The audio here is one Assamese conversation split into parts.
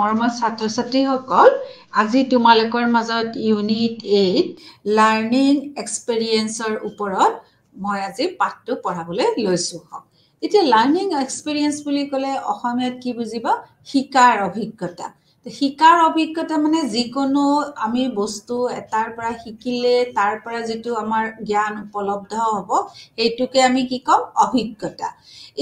মৰমৰ ছাত্ৰ-ছাত্ৰীসকল, আজি তোমালোকৰ মাজত ইউনিট 8 লাৰ্নিং এক্সপেৰিয়েন্সৰ ওপৰত মই আজি পাঠটো পঢ়াবলৈ লৈছো। এতিয়া লাৰ্নিং এক্সপেৰিয়েন্স বুলি ক'লে অসমীয়াত কি বুজিবা? শিকাৰ অভিজ্ঞতা। শিকাৰ অভিজ্ঞতা মানে যিকোনো আমি বস্তু এটাৰ পৰা শিকিলে তাৰ পৰা যেটো আমাৰ জ্ঞান উপলব্ধ হ'ব এইটোকে আমি কি কম? অভিজ্ঞতা।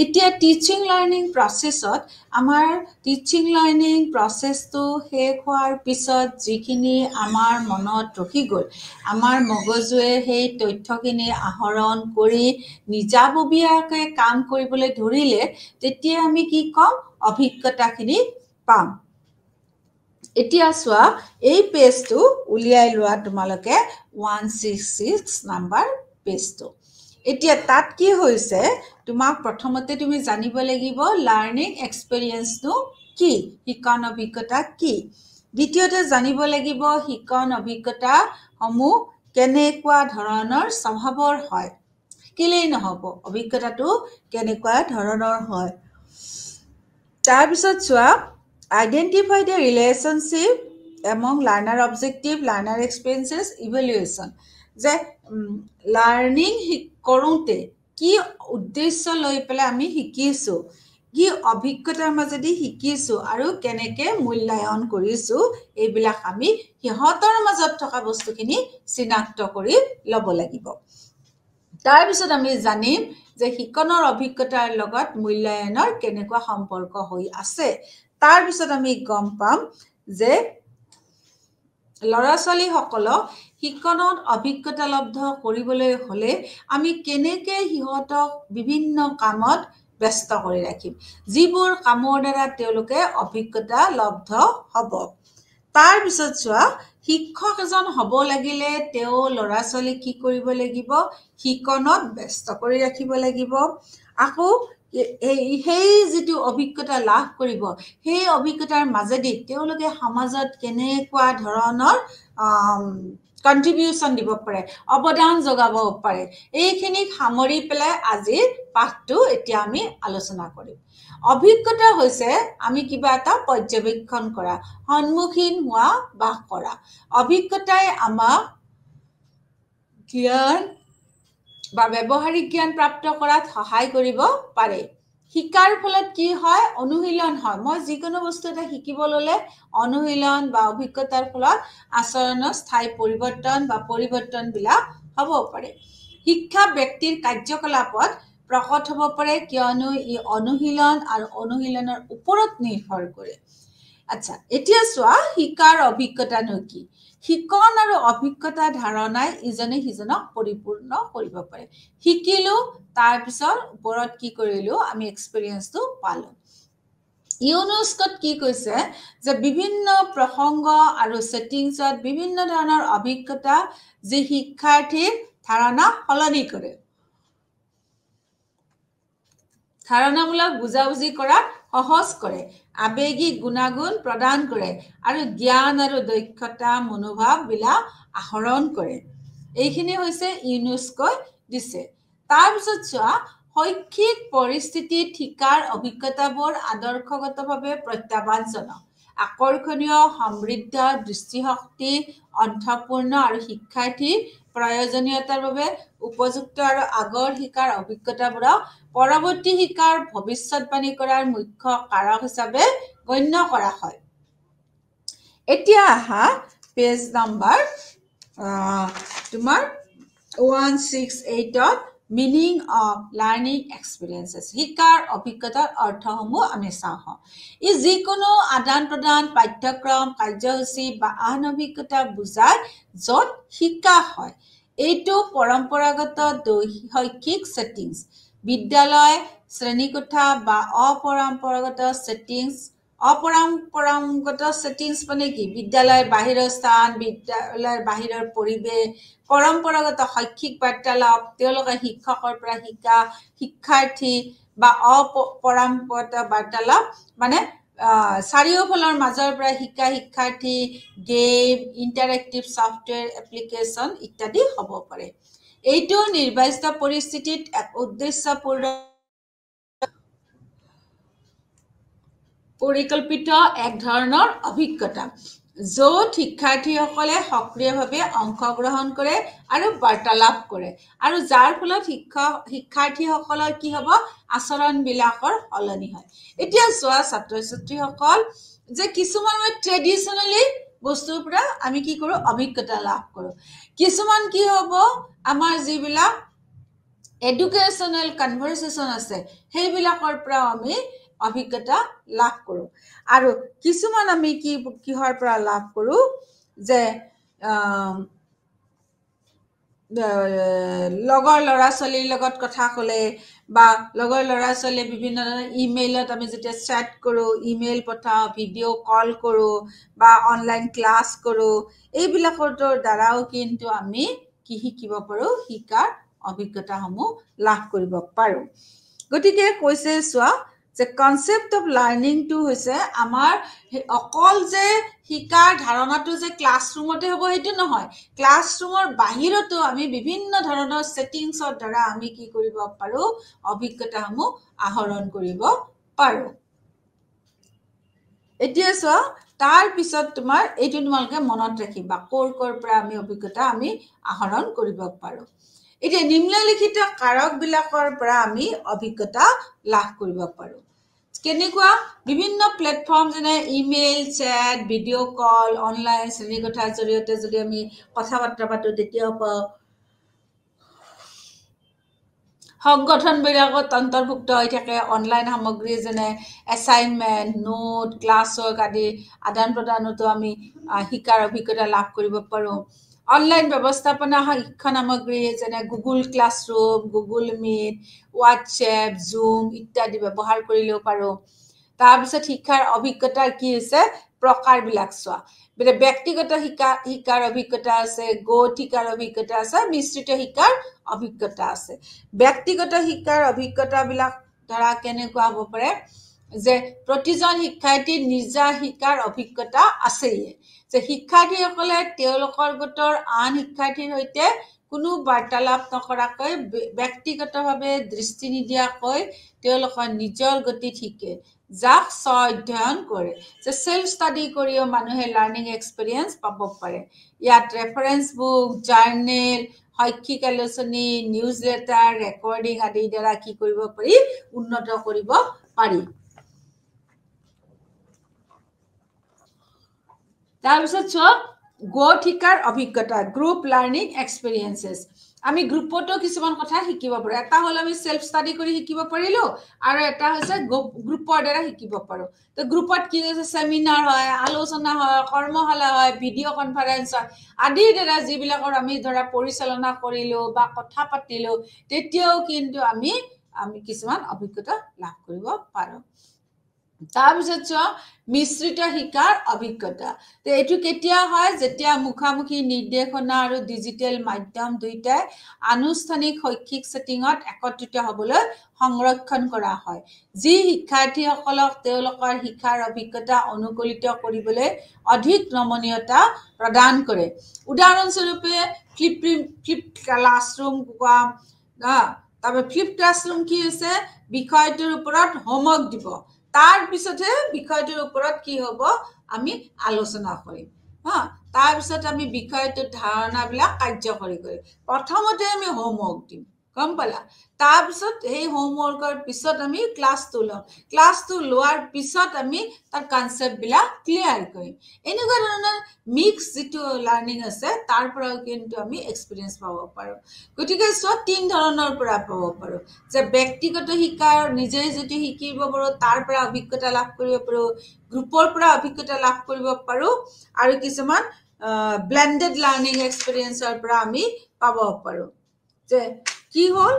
এতিয়া টিচিং লাৰ্নিং প্ৰসেসত আমাৰ টিচিং লাৰ্নিং প্ৰসেসটো শেষ হোৱাৰ পিছত যিখিনি আমাৰ মনত ৰখি গ'ল, আমাৰ মগজুৱে সেই তথ্যখিনি আহৰণ কৰি নিজাববীয়াকৈ কাম কৰিবলৈ ধৰিলে, তেতিয়া আমি কি কম? অভিজ্ঞতাখিনি পাম। এতিয়া চোৱা, এই পেজটো উলিয়াই লোৱা তোমালোকে 166 নাম্বাৰ পেজটো। এতিয়া তাত কি হৈছে, তোমাক প্ৰথমতে তুমি জানিব লাগিব লাৰ্নিং এক্সপেৰিয়েন্সটো কি, শিকন অভিজ্ঞতা কি। দ্বিতীয়তে জানিব লাগিব শিকন অভিজ্ঞতা সমূহ কেনেকুৱা ধৰণৰ স্বভাৱৰ হয়। শিকিলেই নহব, অভিজ্ঞতাটো কেনেকুৱা ধৰণৰ হয়। তাৰ পিছত চোৱা, identify the relationship among learner objective, learner experiences, evaluation। যে লাৰ্নিং কৰোঁতে কি উদ্দেশ্য লৈ পেলাই আমি শিকিছো, কি অভিজ্ঞতাৰ মাজেদি শিকিছো আৰু কেনেকে মূল্যায়ন কৰিছো, এইবিলাক আমি সিহঁতৰ মাজত থকা বস্তুখিনি চিনাক্ত কৰি ল'ব লাগিব। তাৰ পিছত আমি জানিম যে শিকনৰ অভিজ্ঞতাৰ লগত মূল্যায়নৰ কেনেকুৱা সম্পৰ্ক হৈ আছে। তাৰ পিছত আমি গম পাম যে ল'ৰা-ছোৱালী সকলক শিকনত অভিজ্ঞতা লব্ধ কৰিবলৈ হলে আমি কেনেকে সিহঁতক বিভিন্ন কামত ব্যস্ত কৰি ৰাখিম, যিবোৰ কামৰ দ্বাৰা তেওঁলোকে অভিজ্ঞতা লব্ধ হ'ব। তাৰ পিছত চোৱা, শিক্ষক এজন হ'ব লাগিলে তেওঁ ল'ৰা-ছোৱালী কি কৰিব লাগিব? শিকনত ব্যস্ত কৰি ৰাখিব লাগিব। আকৌ সেই যিটো অভিজ্ঞতা লাভ কৰিব, সেই অভিজ্ঞতাৰ মাজেদি তেওঁলোকে সমাজত কেনেকুৱা ধৰণৰ কন্ট্ৰিবিউশন দিব পাৰে, অৱদান যোগাব পাৰে, এইখিনিক সামৰি পেলাই আজিৰ পাঠটো এতিয়া আমি আলোচনা কৰিম। অভিজ্ঞতা হৈছে আমি কিবা এটা পৰ্যবেক্ষণ কৰা, সন্মুখীন হোৱা, বাস কৰা। অভিজ্ঞতাই আমাক জ্ঞান বা ব্যৱহাৰিক জ্ঞান প্ৰাপ্ত কৰাত সহায় কৰিব পাৰে। শিকাৰ ফলত কি হয়? অনুশীলন হয়। মই যিকোনো বস্তু এটা শিকিব ললে অনুশীলন বা অভিজ্ঞতাৰ ফলত আচৰণৰ স্থায়ী পৰিৱৰ্তন বা পৰিৱৰ্তন বিলাক হ'ব পাৰে। শিক্ষা ব্যক্তিৰ কাৰ্যকলাপত প্ৰকট হ'ব পাৰে কিয়নো ই অনুশীলন আৰু অনুশীলনৰ ওপৰত নিৰ্ভৰ কৰে। আচ্ছা, এতিয়া চোৱা, শিকাৰ অভিজ্ঞতানো কি? শিকন আৰু অভিজ্ঞতা ধাৰণাই ইজনে সিজনক পৰিপূৰ্ণ কৰিব পাৰে। শিকিলো, তাৰ পিছত ওপৰত কি কৰিলো? আমি এক্সপেৰিয়েন্সটো পালো। ইউনেস্কোত কি কৈছে যে বিভিন্ন প্ৰসংগ আৰু সেটিংছত বিভিন্ন ধৰণৰ অভিজ্ঞতা যি শিক্ষাৰ্থীৰ ধাৰণা সলনি কৰে, ধাৰণামূলক বুজাবুজি কৰাত সহজ কৰে, আবেগিক গুণাগুণ প্ৰদান কৰে আৰু জ্ঞান আৰু দক্ষতা মনোভাৱ বিলাক আহৰণ কৰে। এইখিনি হৈছে ইউনেস্কোই দিছে। তাৰপিছত চোৱা, শৈক্ষিক পৰিস্থিতিত শিকাৰ অভিজ্ঞতাবোৰ আদৰ্শগতভাৱে প্ৰত্যাহ্বানজনক, আকৰ্ষণীয়, সমৃদ্ধ, দৃষ্টিশক্তি অৰ্থপূৰ্ণ আৰু শিক্ষাৰ্থীৰ প্ৰয়োজনীয়তাৰ বাবে উপযুক্ত আৰু আগৰ শিকাৰ অভিজ্ঞতাবোৰক পৰৱৰ্তী শিকাৰ ভৱিষ্যৎবাণী কৰাৰ মুখ্য কাৰক হিচাপে গণ্য কৰা হয়। এতিয়া আহা পেজ নাম্বাৰ তোমাৰ 168ত মিনিং অফ লাৰ্নিং এক্সপেৰিয়েন্সেছ, শিকাৰ অভিজ্ঞতাৰ অৰ্থসমূহ আমি চাওঁ। ই যিকোনো আদান প্ৰদান, পাঠ্যক্ৰম, কাৰ্যসূচী বা আন অভিজ্ঞতা বুজায় য'ত শিকা হয়। এইটো পৰম্পৰাগত শৈক্ষিক ছেটিংছ, বিদ্যালয়, শ্ৰেণীকোঠা বা অপৰম্পৰাগত ছেটিংছ। অপৰম্পৰাগত ছেটিংছ মানে কি? বিদ্যালয়ৰ বাহিৰৰ স্থান, বিদ্যালয়ৰ বাহিৰৰ পৰিৱেশ, পৰম্পৰাগত শৈক্ষিক বাৰ্তালাপ, তেওঁলোকে শিক্ষকৰ পৰা শিকা, শিক্ষাৰ্থী বা অপৰম্পৰাগত বাৰ্তালাপ মানে চাৰিওফালৰ মাজৰ পৰা শিকা শিক্ষাৰ্থী, গেম, ইণ্টাৰেক্টিভ ছফ্টৱেৰ এপ্লিকেশ্যন ইত্যাদি হ'ব পাৰে। এইটো নিৰ্বাচিত পৰিস্থিতিত এক উদ্দেশ্যপূৰ্ণ পৰিকল্পিত এক ধৰণৰ অভিজ্ঞতা য'ত শিক্ষাৰ্থীসকলে সক্ৰিয়ভাৱে অংশগ্ৰহণ কৰে আৰু বাৰ্তালাপ কৰে আৰু যাৰ ফলত শিক্ষাৰ্থীসকলৰ কি হ'ব আচৰণবিলাকৰ সলনি হয় এতিয়া চোৱা ছাত্ৰ ছাত্ৰীসকল যে কিছুমান ট্ৰেডিশ্যনেলি বস্তুৰ পৰা আমি কি কৰোঁ অভিজ্ঞতা লাভ কৰোঁ কিছুমান কি হ'ব আমাৰ যিবিলাক এডুকেশ্যনেল কনভাৰচেশ্যন আছে সেইবিলাকৰ পৰা আমি অভিজ্ঞতা লাভ কৰোঁ আৰু কিছুমান আমি কিহৰ পৰা লাভ কৰোঁ যে লগৰ ল'ৰা ছোৱালীৰ লগত কথা ক'লে বা লগৰ ল'ৰা ছোৱালীয়ে বিভিন্ন ধৰণৰ ইমেইলত আমি যেতিয়া চেট কৰোঁ ইমেইল পঠাওঁ ভিডিঅ' কল কৰোঁ বা অনলাইন ক্লাছ কৰোঁ এইবিলাকৰ দ্বাৰাও কিন্তু আমি কি শিকিব পাৰোঁ শিকাৰ অভিজ্ঞতাসমূহ লাভ কৰিব পাৰোঁ গতিকে কৈছে চোৱা যে কনচেপ্ট অফ লাৰ্ণিংটো হৈছে আমাৰ অকল যে শিকাৰ ধাৰণাটো যে ক্লাছৰুমতে হ'ব সেইটো নহয় ক্লাছৰুমৰ বাহিৰতো আমি বিভিন্ন ধৰণৰ ছেটিংছৰ দ্বাৰা আমি কি কৰিব পাৰোঁ অভিজ্ঞতাসমূহ আহৰণ কৰিব পাৰোঁ এতিয়া চোৱা তাৰ পিছত তোমাৰ এইটো তোমালোকে মনত ৰাখিবা ক'ৰ পৰা আমি অভিজ্ঞতা আমি আহৰণ কৰিব পাৰোঁ এতিয়া নিম্নলিখিত কাৰকবিলাকৰ পৰা আমি অভিজ্ঞতা লাভ কৰিব পাৰোঁ কেনেকুৱা বিভিন্ন প্লেটফৰ্ম যেনে ইমেইল চেট ভিডিঅ' কল অনলাইন শ্ৰেণীকোঠাৰ জৰিয়তে যদি আমি কথা বাৰ্তা পাতোঁ তেতিয়াও পাওঁ সংগঠনবিলাকত অন্তৰ্ভুক্ত হৈ থাকে অনলাইন সামগ্ৰী যেনে এছাইনমেণ্ট নোট ক্লাছ ৱৰ্ক আদি আদান প্ৰদানতো আমি শিকাৰ অভিজ্ঞতা লাভ কৰিব পাৰোঁ অনলাইন ব্যৱস্থাপনা শিক্ষণ সামগ্ৰী যেনে Google classroom Google meet WhatsApp zoom ইত্যাদি ব্যৱহাৰ কৰিলেও পাৰোঁ তাৰপিছত শিক্ষাৰ অভিজ্ঞতাৰ কি হৈছে প্ৰকাৰবিলাক চোৱা ব্যক্তিগত শিকাৰ অভিজ্ঞতা আছে গোট শিকাৰ অভিজ্ঞতা আছে মিশ্ৰিত শিকাৰ অভিজ্ঞতা আছে ব্যক্তিগত শিকাৰ অভিজ্ঞতাবিলাক ধৰা কেনেকুৱা হ'ব পাৰে যে প্ৰতিজন শিক্ষাৰ্থীৰ নিজা শিকাৰ অভিজ্ঞতা আছেই যে শিক্ষাৰ্থীসকলে তেওঁলোকৰ গোটৰ আন শিক্ষাৰ্থীৰ সৈতে কোনো বাৰ্তালাপ নকৰাকৈ ব্যক্তিগতভাৱে দৃষ্টি নিদিয়াকৈ তেওঁলোকৰ নিজৰ গতিত শিকে যাক স্ব অধ্যয়ন কৰে যে সেল্ফ ষ্টাডি কৰিও মানুহে লাৰ্ণিং এক্সপিৰিয়েঞ্চ পাব পাৰে ইয়াত ৰেফাৰেন্স বুক জাৰ্নেল শৈক্ষিক আলোচনী নিউজ লেটাৰ ৰেকৰ্ডিং আদিৰ দ্বাৰা কি কৰিব পাৰি উন্নত কৰিব পাৰি তাৰপিছত চোৱা গোট শিকাৰ অভিজ্ঞতা গ্ৰুপ লাৰ্ণিং এক্সপিৰিয়েঞ্চেছ আমি গ্ৰুপতো কিছুমান কথা শিকিব পাৰোঁ এটা হ'ল আমি সেল্ফ ষ্টাডি কৰি শিকিব পাৰিলোঁ আৰু এটা হৈছে গ্ৰুপৰ দ্বাৰা শিকিব পাৰোঁ তো গ্ৰুপত কি হৈছে চেমিনাৰ হয় আলোচনা হয় কৰ্মশালা হয় ভিডিঅ' কনফাৰেন্স হয় আদিৰ দ্বাৰা যিবিলাকৰ আমি ধৰা পৰিচালনা কৰিলোঁ বা কথা পাতিলোঁ তেতিয়াও কিন্তু আমি কিছুমান অভিজ্ঞতা লাভ কৰিব পাৰোঁ তাৰপিছত চোৱা মিশ্ৰিত শিকাৰ অভিজ্ঞতা তো এইটো কেতিয়া হয় যেতিয়া মুখামুখি নিৰ্দেশনা আৰু ডিজিটেল মাধ্যম দুইটাই আনুষ্ঠানিক শৈক্ষিক ছেটিঙত একত্ৰিত হ'বলৈ সংৰক্ষণ কৰা হয় যি শিক্ষাৰ্থীসকলক তেওঁলোকৰ শিক্ষাৰ অভিজ্ঞতা অনুকূলিত কৰিবলৈ অধিক নমনীয়তা প্ৰদান কৰে উদাহৰণস্বৰূপে ফ্লিপ ক্লাছৰুম কোৱা তাৰপৰা ফ্লিপ ক্লাছৰুম কি হৈছে বিষয়টোৰ ওপৰত হোমৱৰ্ক দিব তাৰ পিছতহে বিষয়টোৰ ওপৰত কি হ'ব আমি আলোচনা কৰিম তাৰপিছত আমি বিষয়টোৰ ধাৰণাবিলাক কাৰ্যকৰী কৰিম প্ৰথমতে আমি হোমৱৰ্ক দিম গম পালা তাৰপিছত এই হোমৱৰ্কৰ পিছত আমি ক্লাছটো ল'ম ক্লাছটো লোৱাৰ পিছত আমি তাৰ কনচেপ্টবিলাক ক্লিয়াৰ কৰিম এনেকুৱা ধৰণৰ মিক্স যিটো লাৰ্ণিং আছে তাৰ পৰাও কিন্তু আমি এক্সপিৰিয়েঞ্চ পাব পাৰোঁ গতিকে চব 3 ধৰণৰ পৰা পাব পাৰোঁ যে ব্যক্তিগত শিকাৰ নিজে যদি শিকিব পাৰোঁ তাৰ পৰা অভিজ্ঞতা লাভ কৰিব পাৰোঁ গ্ৰুপৰ পৰা অভিজ্ঞতা লাভ কৰিব পাৰোঁ আৰু কিছুমান ব্লেন্ডেড লাৰ্ণিং এক্সপিৰিয়েঞ্চৰ পৰা আমি পাব পাৰোঁ যে কি হ'ল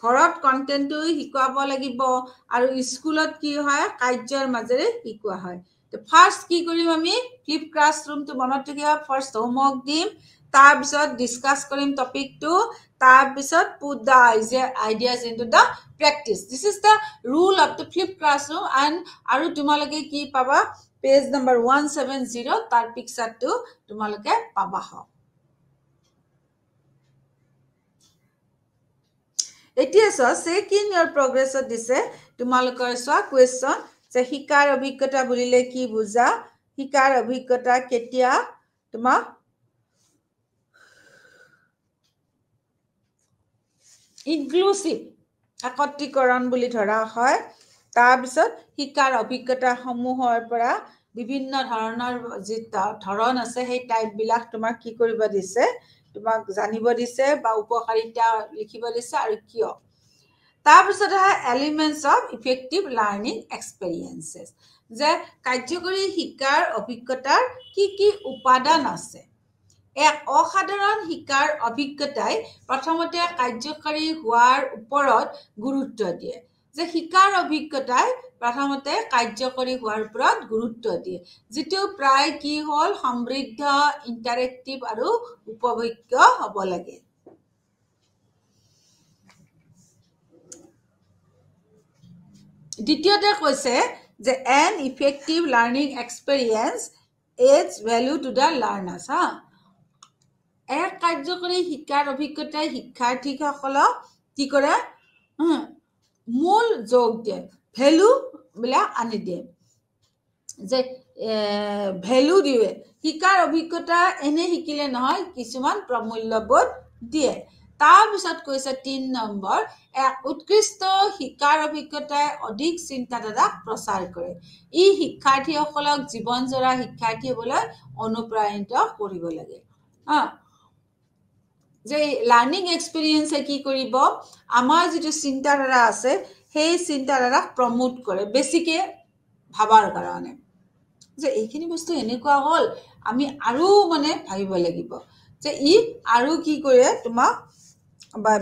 ঘৰত কণ্টেণ্টটো শিকাব লাগিব আৰু স্কুলত কি হয় কাৰ্যৰ মাজেৰে শিকোৱা হয় তো ফাৰ্ষ্ট কি কৰিম আমি ফ্লিপ ক্লাছৰুমটো মনত ৰাখিবা ফাৰ্ষ্ট হোমৱৰ্ক দিম তাৰপিছত ডিছকাছ কৰিম টপিকটো তাৰপিছত put the ideas into the practice this is the rule of the flip classroom and আৰু তোমালোকে কি পাবা পেজ নম্বৰ 170 তাৰ পিকচাৰটো তোমালোকে পাবা এতিয়া চোৱা চেক ইন ইয়ৰ প্ৰগ্ৰেছত দিছে তোমালোকৰ চোৱা কুৱেশ্যন যে শিকাৰ অভিজ্ঞতা বুলিলে কি বুজা শিকাৰ অভিজ্ঞতা কেতিয়া তোমাক ইনক্লুসিভ একত্ৰীকৰণ বুলি ধৰা হয় তাৰপিছত শিকাৰ অভিজ্ঞতা সমূহৰ পৰা বিভিন্ন ধৰণৰ যি ধৰণ আছে সেই টাইপ বিলাক তোমাক কি কৰিব দিছে তোমাক জানিব দিছে বা উপকাৰিতা লিখিব দিছে আৰু কিয় তাৰপিছত এলিমেন্টস অফ ইফেক্টিভ লাৰ্নিং এক্সপেৰিয়েন্সেস যে কাৰ্যকৰী শিকাৰ অভিজ্ঞতাৰ কি উপাদান আছে এক অসাধাৰণ শিকাৰ অভিজ্ঞতাই প্ৰথমতে কাৰ্যকৰী হোৱাৰ ওপৰত গুৰুত্ব দিয়ে যে শিকাৰ অভিজ্ঞতাই প্ৰথমতে কাৰ্যকৰী হোৱাৰ ওপৰত গুৰুত্ব দিয়ে যেটো প্ৰায় কি হল সমৃদ্ধ ইন্টাৰেক্টিভ আৰু উপভোগ্য হ'ব লাগে দ্বিতীয়তে কৈছে যে an effective learning experience adds value to the learners এক কাৰ্যকৰী শিক্ষাৰ অভিজ্ঞতাই শিক্ষাৰ্থীসকলক কি কৰে মূল যোগ দিয়ে ভ্যালু বিলাক আনি দিয়ে যে ভ্যালু দিয়ে শিক্ষাৰ অভিজ্ঞতা এনে শিকিলে নহয় কিছুমান প্ৰমূল্যবোধ দিয়ে তাৰপিছত কৈছে ৩ নম্বৰ এক উৎকৃষ্ট শিক্ষাৰ অভিজ্ঞতাই অধিক চিন্তাধাৰা প্ৰচাৰ কৰে ই শিক্ষাৰ্থীসকলক জীৱনজোৰা শিক্ষাৰ্থী হ'বলৈ অনুপ্ৰাণিত কৰিব লাগে যে লাৰ্নিং এক্সপেৰিয়েন্সে কি কৰিব আমাৰ যেটো চিন্তাধাৰা আছে সেই চিন্তাধাৰাক প্ৰমোট কৰে বেছিকে ভাবাৰ কাৰণে যে এইখিনি বস্তু এনেকুৱা হল আমি আৰু মানে ভাবিব লাগিব যে ই আৰু কি কৰে তোমাক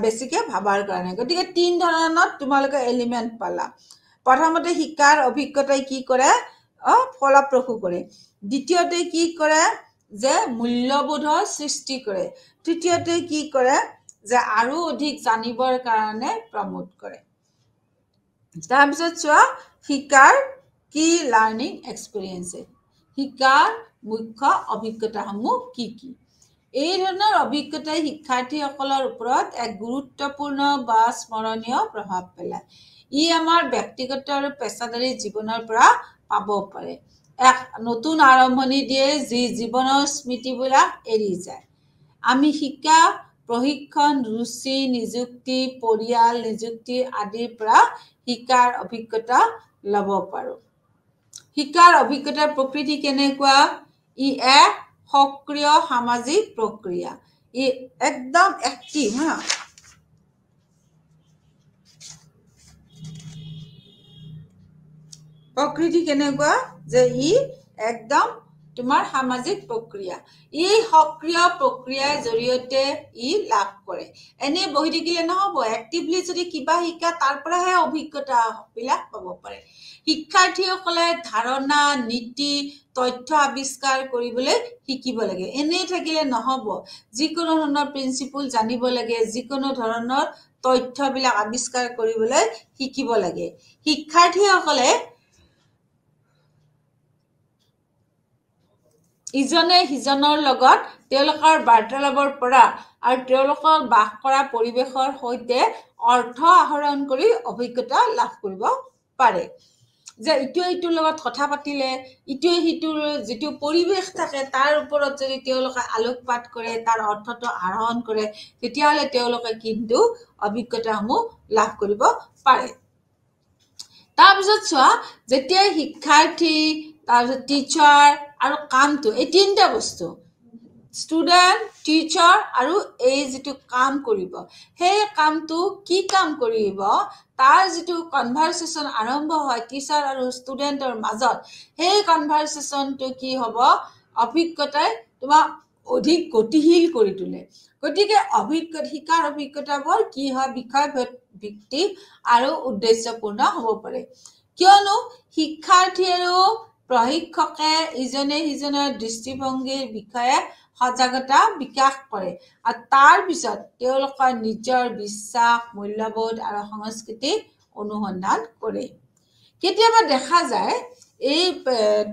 বেছিকে ভাবাৰ কাৰণে গতিকে 3 ধৰণৰ তোমালোকে এলিমেন্ট পালা প্ৰথমতে শিকাৰ অভিজ্ঞতাই কি কৰে ফলপ্ৰসূ কৰে দ্বিতীয়তে কি কৰে যে মূল্যবোধৰ সৃষ্টি কৰে তৃতীয়তে কি কৰে যে আৰু অধিক জানিবৰ কাৰণে প্ৰমোট কৰে তাৰপিছত চোৱা শিকাৰ কি লাৰ্নিং এক্সপেৰিয়েন্স শিকাৰ মুখ্য অভিজ্ঞতাসমূহ কি এই ধৰণৰ অভিজ্ঞতাই শিক্ষাৰ্থীসকলৰ ওপৰত এক গুৰুত্বপূৰ্ণ বা স্মৰণীয় প্ৰভাৱ পেলায় ই আমাৰ ব্যক্তিগত আৰু পেছাদাৰী জীৱনৰ পৰা পাব পাৰে এক নতুন আৰম্ভণি দিয়ে যি জীৱনৰ স্মৃতিবিলাক এৰি যায় আমি শিকা প্ৰশিক্ষণ ৰুচি নিযুক্তি পৰিয়াল নিযুক্তি আদিৰ পৰা শিকাৰ অভিজ্ঞতা লব পাৰো শিকাৰ অভিজ্ঞতাৰ প্ৰকৃতি কেনেকুৱা ই এক সক্ৰিয় সামাজিক প্ৰক্ৰিয়া ই একদম এক্টিভ প্ৰকৃতি কেনেকুৱা যে ই একদম তোমাৰ সামাজিক প্ৰক্ৰিয়া এই সক্ৰিয় প্ৰক্ৰিয়াৰ জৰিয়তে ই লাভ কৰে এনে বহি থাকিলে নহব এক্টিভলি যদি কিবা শিকা তাৰ পৰাহে অভিজ্ঞতা বিলাক পাব পাৰে শিক্ষাৰ্থীসকলে ধাৰণা নীতি তথ্য আৱিষ্কাৰ কৰিবলৈ শিকিব লাগে এনে থাকিলে নহব যিকোনো ধৰণৰ প্ৰিন্সিপল জানিব লাগে যিকোনো ধৰণৰ তথ্যবিলাক আৱিষ্কাৰ কৰিবলৈ শিকিব লাগে শিক্ষাৰ্থীসকলে ইজনে সিজনৰ লগত তেওঁলোকৰ বাৰ্তালাপৰ পৰা আৰু তেওঁলোকৰ বাস কৰা পৰিৱেশৰ সৈতে অৰ্থ আহৰণ কৰি অভিজ্ঞতা লাভ কৰিব পাৰে যে ইটোৰ লগত কথা পাতিলে ইটোৱে সিটোৰ যেটো পৰিৱেশ থাকে তাৰ ওপৰত যদি তেওঁলোকে আলোকপাত কৰে তাৰ অৰ্থটো আহৰণ কৰে তেতিয়াহলে তেওঁলোকে কিন্তু অভিজ্ঞতাসমূহ লাভ কৰিব পাৰে তাৰপিছত চোৱা যেতিয়া শিক্ষাৰ্থী তাৰপিছত টিচাৰ আৰু কামটো এই তিনটা বস্তু ষ্টুডেন্ট টিচাৰ আৰু এই যেটো কাম কৰিব সেই কামটো কি কাম কৰিব তাৰ যেটো কনভাৰসেচন আৰম্ভ হয় টিচাৰ আৰু ষ্টুডেন্টৰ মাজত সেই কনভাৰসেচনটো কি হ'ব অভিজ্ঞতাই তোমাক অধিক গতিশীল কৰি তোলে গতিকে শিকাৰ অভিজ্ঞতাবোৰ কি হয় বিষয় ভিত্তিক আৰু উদ্দেশ্যপূৰ্ণ হ'ব পাৰে কিয়নো শিক্ষাৰ্থী আৰু প্ৰশিক্ষকে ইজনে সিজনৰ দৃষ্টিভংগীৰ বিষয়ে সজাগতা বিকাশ কৰে আৰু তাৰ পিছত তেওঁলোকৰ নিজৰ বিশ্বাস মূল্যবোধ আৰু সংস্কৃতি অনুসন্ধান কৰে কেতিয়াবা দেখা যায় এই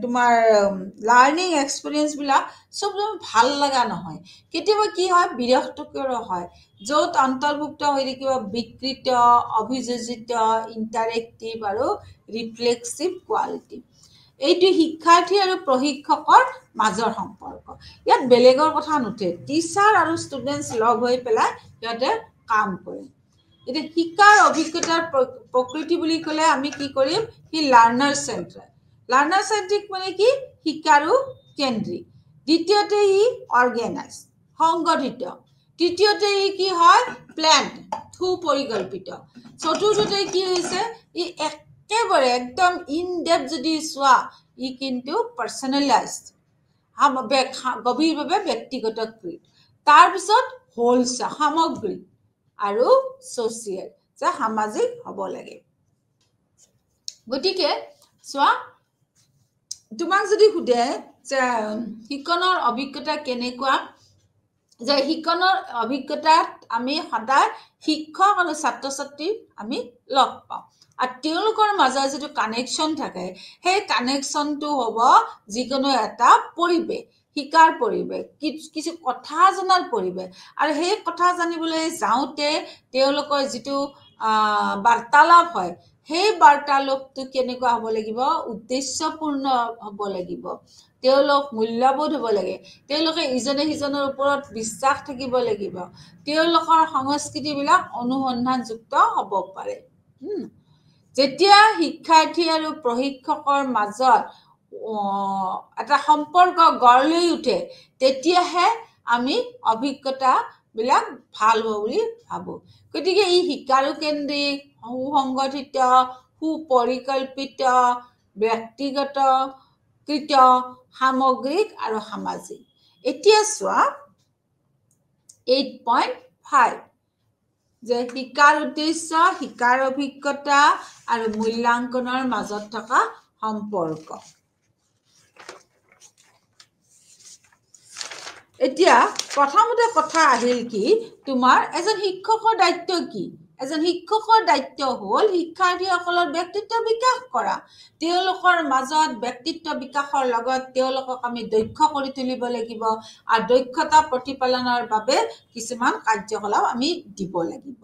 তোমাৰ লাৰ্নিং এক্সপিৰিয়েঞ্চ বিলাক চব ভাল লগা নহয় কেতিয়াবা কি হয় বিৰক্তকৰ হয় য'ত অন্তৰ্ভুক্ত হৈ থাকিব বিকৃত অভিযোজিত ইণ্টাৰেক্টিভ আৰু ৰিফ্লেক্সিভ কোৱালিটি এইটো শিক্ষাৰ্থী আৰু প্ৰশিক্ষকৰ মাজৰ সম্পৰ্ক ইয়াত বেলেগৰ কথা নুঠে টিচাৰ আৰু ষ্টুডেণ্টছ লগ হৈ পেলাই সিহঁতে কাম কৰে এতিয়া শিকাৰ অভিজ্ঞতাৰ প্ৰকৃতি বুলি ক'লে আমি কি কৰিম সি লাৰ্নাৰ চেণ্ট্ৰিক মানে কি শিকাৰু কেন্দ্ৰিক দ্বিতীয়তে ই অৰ্গেনাইজ সংগঠিত তৃতীয়তে ই কি হয় প্লেন সুপৰিকল্পিত চতুৰ্থতে কি হৈছে ই একেবাৰে একদম ইন ডেপথ যদি চোৱা ই কিন্তু পাৰ্চনেলাইজড গভীৰভাৱে ব্যক্তিগতকৃত তাৰপিছত হোলছা সামগ্ৰিক আৰু ছ'চিয়েল যে সামাজিক হ'ব লাগে গতিকে চোৱা তোমাক যদি সোধে যে শিকনৰ অভিজ্ঞতা কেনেকুৱা যে শিকনৰ অভিজ্ঞতাত আমি সদায় শিক্ষক আৰু ছাত্ৰ ছাত্ৰী আমি লগ পাওঁ আৰু তেওঁলোকৰ মাজৰ যিটো কানেকশ্যন থাকে সেই কানেকশ্যনটো হ'ব যিকোনো এটা পৰিৱেশ শিকাৰ পৰিৱেশ কিছু কথা জনাৰ পৰিৱেশ আৰু সেই কথা জানিবলৈ যাওঁতে তেওঁলোকৰ যিটো বাৰ্তালাপ হয় সেই বাৰ্তালাপটো কেনেকুৱা হ'ব লাগিব উদ্দেশ্যপূৰ্ণ হ'ব লাগিব তেওঁলোক মূল্যবোধ হ'ব লাগে তেওঁলোকে ইজনে সিজনৰ ওপৰত বিশ্বাস থাকিব লাগিব তেওঁলোকৰ সংস্কৃতিবিলাক অনুসন্ধানযুক্ত হ'ব পাৰে যেতিয়া শিক্ষাৰ্থী আৰু প্ৰশিক্ষকৰ মাজত এটা সম্পৰ্ক গঢ় লৈ উঠে তেতিয়াহে আমি অভিজ্ঞতাবিলাক ভাল হ'ব বুলি ভাবোঁ গতিকে ই শিকাৰু কেন্দ্ৰিক সুসংগঠিত সুপৰিকল্পিত ব্যক্তিগতকৃত সামগ্ৰিক আৰু সামাজিক এতিয়া চোৱা 8.5 যে শিকাৰ উদ্দেশ্য শিকাৰ অভিজ্ঞতা আৰু মূল্যাংকনৰ মাজত থকা সম্পৰ্ক এতিয়া প্ৰথমতে কথা আহিল কি তোমাৰ এজন শিক্ষকৰ দায়িত্ব কি এজন শিক্ষকৰ দায়িত্ব হ'ল শিক্ষাৰ্থীসকলৰ ব্যক্তিত্ব বিকাশ কৰা তেওঁলোকৰ মাজত ব্যক্তিত্ব বিকাশৰ লগত তেওঁলোকক আমি দক্ষ কৰি তুলিব লাগিব আৰু দক্ষতা প্ৰতিপালনৰ বাবে কিছুমান কাৰ্যকলাপ আমি দিব লাগিব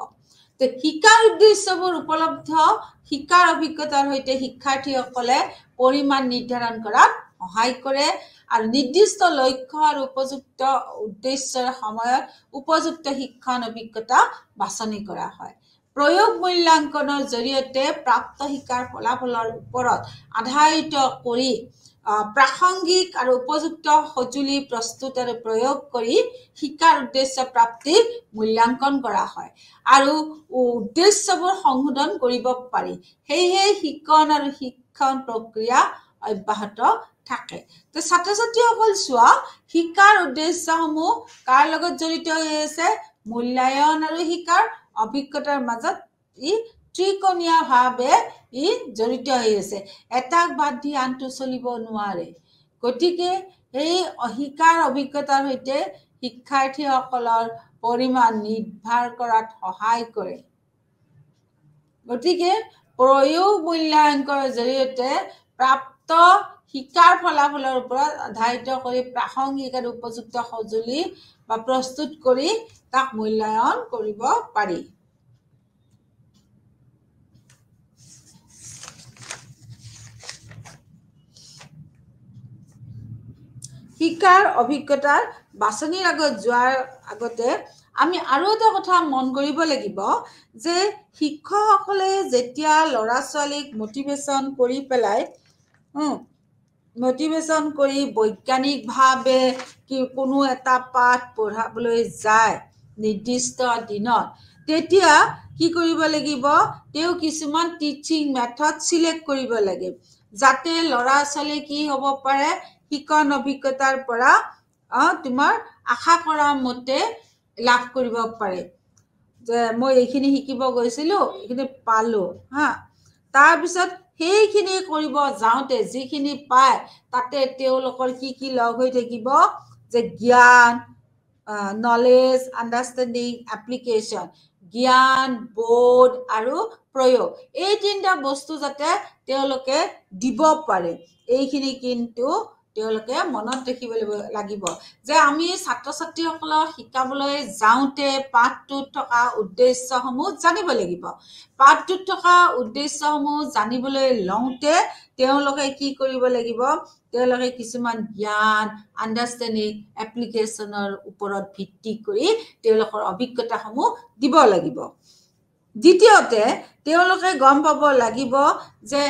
তো শিকাৰ উদ্দেশ্যবোৰ উপলব্ধ শিকাৰ অভিজ্ঞতাৰ সৈতে শিক্ষাৰ্থীসকলে পৰিমাণ নিৰ্ধাৰণ কৰাত সহায় কৰে আৰু নিৰ্দিষ্ট লক্ষ্য আৰু উপযুক্ত উদ্দেশ্যৰ সময়ত উপযুক্ত শিক্ষণ অভিজ্ঞতা বাছনি কৰা হয় প্ৰয়োগ মূল্যাংকনৰ জৰিয়তে প্ৰাপ্ত শিকাৰ ফলাফলৰ ওপৰত আধাৰিত কৰি প্ৰাসংগিক আৰু উপযুক্ত সঁজুলি প্ৰস্তুত আৰু প্ৰয়োগ কৰি শিকাৰ উদ্দেশ্য প্ৰাপ্তিৰ মূল্যাংকন কৰা হয় আৰু উদ্দেশ্যবোৰ সংশোধন কৰিব পাৰি সেয়ে শিক্ষণ আৰু শিক্ষণ প্ৰক্ৰিয়া অব্যাহত থাকে তো ছাত্ৰ ছাত্ৰীসকল চোৱা শিকাৰ উদ্দেশ্যসমূহ কাৰ লগত জড়িত হৈ আছে মূল্যায়ন আৰু শিকাৰ অভিজ্ঞতাৰ মাজত ই ত্ৰিকোণীয়ভাৱে ই জড়িত হৈ আছে এটাক বাদ দি আনটো চলিব নোৱাৰে গতিকে এই শিকাৰ অভিজ্ঞতাৰ সৈতে শিক্ষাৰ্থীসকলৰ পৰিমাণ নিৰ্ধাৰণ কৰাত সহায় কৰে গতিকে প্ৰয়োগ মূল্যাংকনৰ জৰিয়তে প্ৰাপ্ত শিকাৰ ফলাফলৰ ওপৰত আধাৰিত কৰি প্ৰাসংগিক আৰু উপযুক্ত সঁজুলি বা প্ৰস্তুত কৰি তাক মূল্যায়ন কৰিব পাৰি শিকাৰ অভিজ্ঞতাৰ বাছনিৰ আগত যোৱাৰ আগতে আমি আৰু এটা কথা মন কৰিব লাগিব যে শিক্ষকসকলে যেতিয়া ল'ৰা ছোৱালীক মটিভেশ্যন কৰি পেলাই মটিভেশ্যন কৰি বৈজ্ঞানিকভাৱে কি কোনো এটা পাঠ পঢ়াবলৈ যায় নিৰ্দিষ্ট দিনত তেতিয়া কি কৰিব লাগিব তেওঁ কিছুমান টিচিং মেথড সিলেক্ট কৰিব লাগে যাতে ল'ৰা ছোৱালী কি হ'ব পাৰে শিক্ষণ অভিজ্ঞতাৰ পৰা তোমাৰ আশা কৰা মতে লাভ কৰিব পাৰে যে মই এইখিনি শিকিব গৈছিলোঁ এইখিনি পালোঁ তাৰপিছত সেইখিনি কৰিব যাওঁতে যিখিনি পায় তাতে তেওঁলোকৰ কি লগ হৈ থাকিব যে জ্ঞান নলেজ আণ্ডাৰষ্টেণ্ডিং এপ্লিকেশ্যন জ্ঞান, বোধ আৰু প্ৰয়োগ এই তিনিটা বস্তু যাতে তেওঁলোকে দিব পাৰে এইখিনি কিন্তু তেওঁলোকে মনত ৰাখিব লাগিব যে আমি ছাত্ৰ ছাত্ৰীসকলক শিকাবলৈ যাওঁতে পাঠটোত থকা উদ্দেশ্যসমূহ জানিব লাগিব পাঠটোত থকা উদ্দেশ্যসমূহ জানিবলৈ লওঁতে তেওঁলোকে কি কৰিব লাগিব তেওঁলোকে কিছুমান জ্ঞান আণ্ডাৰষ্টেণ্ডিং এপ্লিকেশ্যনৰ ওপৰত ভিত্তি কৰি তেওঁলোকৰ অভিজ্ঞতাসমূহ দিব লাগিব দ্বিতীয়তে তেওঁলোকে গম পাব লাগিব যে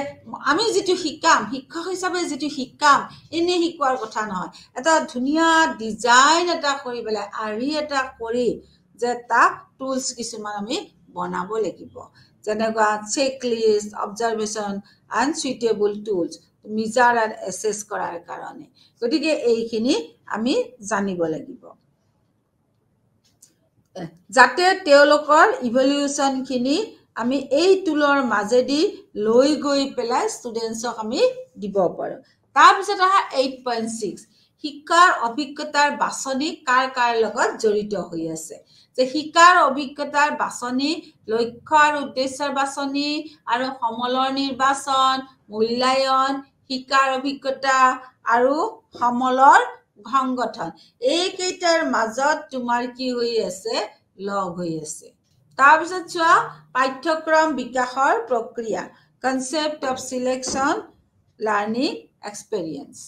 আমি যিটো শিকাম শিক্ষক হিচাপে যিটো শিকাম এনে শিকোৱাৰ কথা নহয় এটা ধুনীয়া ডিজাইন এটা কৰি পেলাই আৰ্হি এটা কৰি যে তাক টুলছ কিছুমান আমি বনাব লাগিব যেনেকুৱা checklist observation and suitable tools measure and assess কৰাৰ কাৰণে গতিকে এইখিনি আমি জানিব লাগিব যাতে তেওঁলোকৰ ইভলিউশ্যনখিনি আমি এই টুলৰ মাজেদি লৈ গৈ পেলাই ষ্টুডেণ্টছক আমি দিব পাৰোঁ তাৰপিছত আহা 8.6 শিক্ষাৰ অভিজ্ঞতাৰ বাছনি কাৰ কাৰ লগত জড়িত হৈ আছে যে শিক্ষাৰ অভিজ্ঞতাৰ বাছনি লক্ষ্য আৰু উদ্দেশ্যৰ বাছনি আৰু সমলৰ নিৰ্বাচন মূল্যায়ন শিক্ষাৰ অভিজ্ঞতা আৰু সমলৰ সংগঠন এইকেইটাৰ মাজত তোমাৰ কি হৈ আছে লগ হৈ আছে তাৰপিছত চোৱা পাঠ্যক্ৰম বিকাশৰ প্ৰক্ৰিয়া কনচেপ্ট অফ সিলেকশ্যন লাৰ্নিং এক্সপেৰিয়েন্স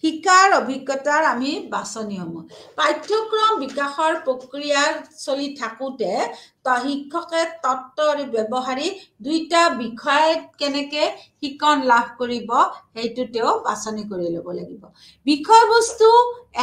শিক্ষাৰ অভিজ্ঞতাৰ আমি বাছনিসমূহ পাঠ্যক্ৰম বিকাশৰ প্ৰক্ৰিয়াৰ চলি থাকোঁতে শিক্ষকে তত্ত্ব আৰু ব্যৱহাৰিক দুইটা বিষয়ত কেনেকে শিক্ষণ লাভ কৰিব সেইটো তেওঁ বাছনি কৰি ল'ব লাগিব বিষয়বস্তু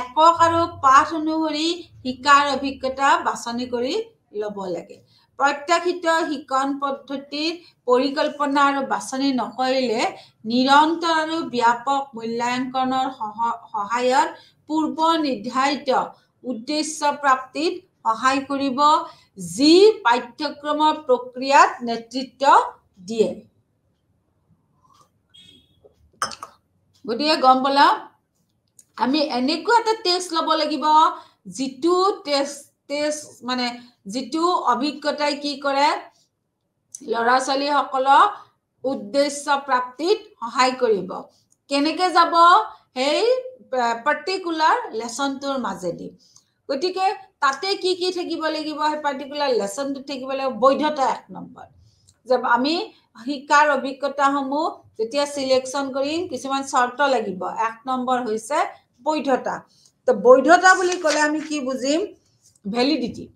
একক আৰু পাঠ অনুসৰি শিক্ষাৰ অভিজ্ঞতা বাছনি কৰি ল'ব লাগে প্ৰত্যাশিত শিক্ষণ পদ্ধতিৰ পৰিকল্পনা আৰু বাছনি নকৰিলে নিৰন্তৰ আৰু ব্যাপক মূল্যাংকনৰ সহায়ত পূৰ্ব নিৰ্ধাৰিত উদ্দেশ্য প্ৰাপ্তিত সহায় কৰিব যি পাঠ্যক্ৰমৰ প্ৰক্ৰিয়াত নেতৃত্ব দিয়ে গতিকে গম পালা আমি এনেকুৱা এটা টেষ্ট ল'ব লাগিব যিটো টেষ্ট মানে যিটো অভিজ্ঞতাই কি কৰে ল'ৰা ছোৱালীসকলক উদ্দেশ্য প্ৰাপ্তিত সহায় কৰিব কেনেকে যাব সেই পাৰ্টিকুলাৰ লেসনটোৰ মাজেদি গতিকে তাতে কি কি থাকিব লাগিব সেই পাৰ্টিকুলাৰ লেসনটো থাকিব লাগিব বৈধতা এক নম্বৰ যে আমি শিক্ষাৰ অভিজ্ঞতাসমূহ যেতিয়া সিলেকশন কৰিম কিছুমান শৰ্ত লাগিব এক নম্বৰ হৈছে বৈধতা তো বৈধতা বুলি ক'লে আমি কি বুজিম ভ্যালিডিটি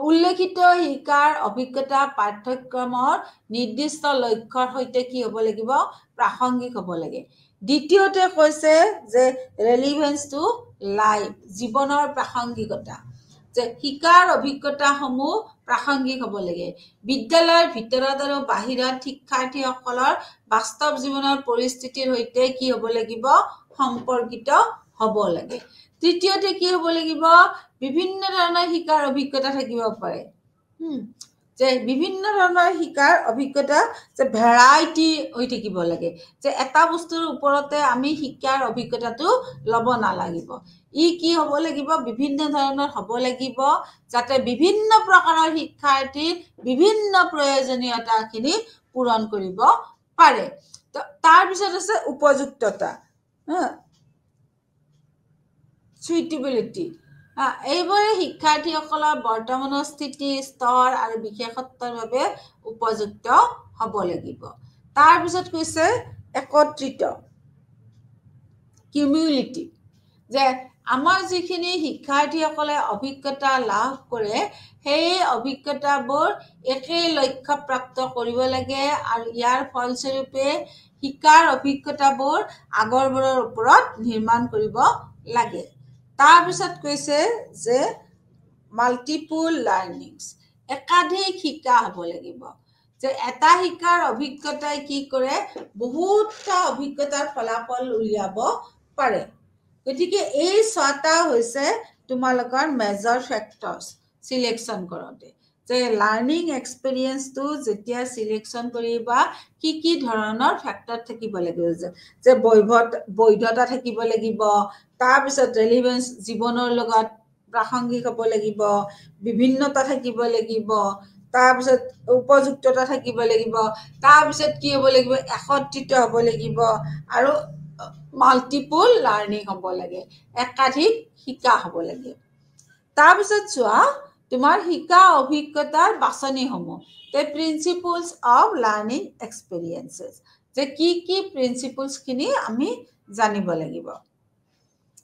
উল্লেখিত শিক্ষাৰ অভিজ্ঞতা পাঠ্যক্ৰমৰ নিৰ্দিষ্ট লক্ষ্যৰ সৈতে কি হ'ব লাগিব প্ৰাসংগিক হ'ব লাগে দ্বিতীয়তে কৈছে যে ৰেলিভেন্স টু লাইফ জীৱনৰ প্ৰাসংগিকতা যে শিক্ষাৰ অভিজ্ঞতাসমূহ প্ৰাসংগিক হ'ব লাগে বিদ্যালয়ৰ ভিতৰত আৰু বাহিৰত শিক্ষাৰ্থীসকলৰ বাস্তৱ জীৱনৰ পৰিস্থিতিৰ সৈতে কি হ'ব লাগিব সম্পৰ্কিত হ'ব লাগে তৃতীয়তে কি হ'ব লাগিব বিভিন্ন ধৰণৰ শিক্ষাৰ অভিজ্ঞতা থাকিব পাৰে যে বিভিন্ন ধৰণৰ শিক্ষাৰ অভিজ্ঞতা যে ভেৰাইটি হৈ থাকিব লাগে যে এটা বস্তুৰ ওপৰতে আমি শিক্ষাৰ অভিজ্ঞতাটো ল'ব নালাগিব ই কি হ'ব লাগিব বিভিন্ন ধৰণৰ হ'ব লাগিব যাতে বিভিন্ন প্ৰকাৰৰ শিক্ষাৰ্থীৰ বিভিন্ন প্ৰয়োজনীয়তাখিনি পূৰণ কৰিব পাৰে তাৰ পিছত আছে উপযুক্ততা সুইটেবিলিটি এইবোৰে শিক্ষাৰ্থীসকলৰ বৰ্তমানৰ স্থিতি স্তৰ আৰু বিশেষত্বৰ বাবে উপযুক্ত হ'ব লাগিব তাৰপিছত কৈছে একত্ৰিত কিউমুলেটিভ যে আমাৰ যিখিনি শিক্ষাৰ্থীসকলে অভিজ্ঞতা লাভ কৰে সেই অভিজ্ঞতাবোৰ একে লক্ষ্য প্ৰাপ্ত কৰিব লাগে আৰু ইয়াৰ ফলস্বৰূপে শিক্ষাৰ অভিজ্ঞতাবোৰ আগৰবোৰৰ ওপৰত নিৰ্মাণ কৰিব লাগে তাৰপিছত কৈছে যে মাল্টিপুল লাৰ্নিংছ একাধিক শিক্ষা হ'ব লাগিব যে এটা শিক্ষাৰ অভিজ্ঞতাই কি কৰে বহুতটা অভিজ্ঞতাৰ ফলাফল উলিয়াব পাৰে গতিকে এই ছটা হৈছে তোমালোকৰ মেজৰ ফেক্টৰছ সিলেকশন কৰোঁতে যে লাৰ্ণিং এক্সপেৰিয়েন্সটো যেতিয়া সিলেকশন কৰিবা কি ধৰণৰ ফ্যাক্টৰ থাকিব লাগিব যে বৈধতা থাকিব লাগিব তাৰ পিছত ৰেলেভেন্স জীৱনৰ লগত প্ৰাসংগিক হ'ব লাগিব বিভিন্নতা থাকিব লাগিব তাৰ পিছত উপযুক্ততা থাকিব লাগিব তাৰ পিছত কি হ'ব লাগিব একত্ৰিত হ'ব লাগিব আৰু মাল্টিপল লাৰ্নিং হ'ব লাগে একাধিক শিকা হ'ব লাগে তাৰ পিছত চোৱা তোমাৰ শিকা অভিজ্ঞতাৰ বাছনিসমূহ the principles of learning experiences যে কি প্ৰিন্সিপলছ খিনি আমি জানিব লাগিব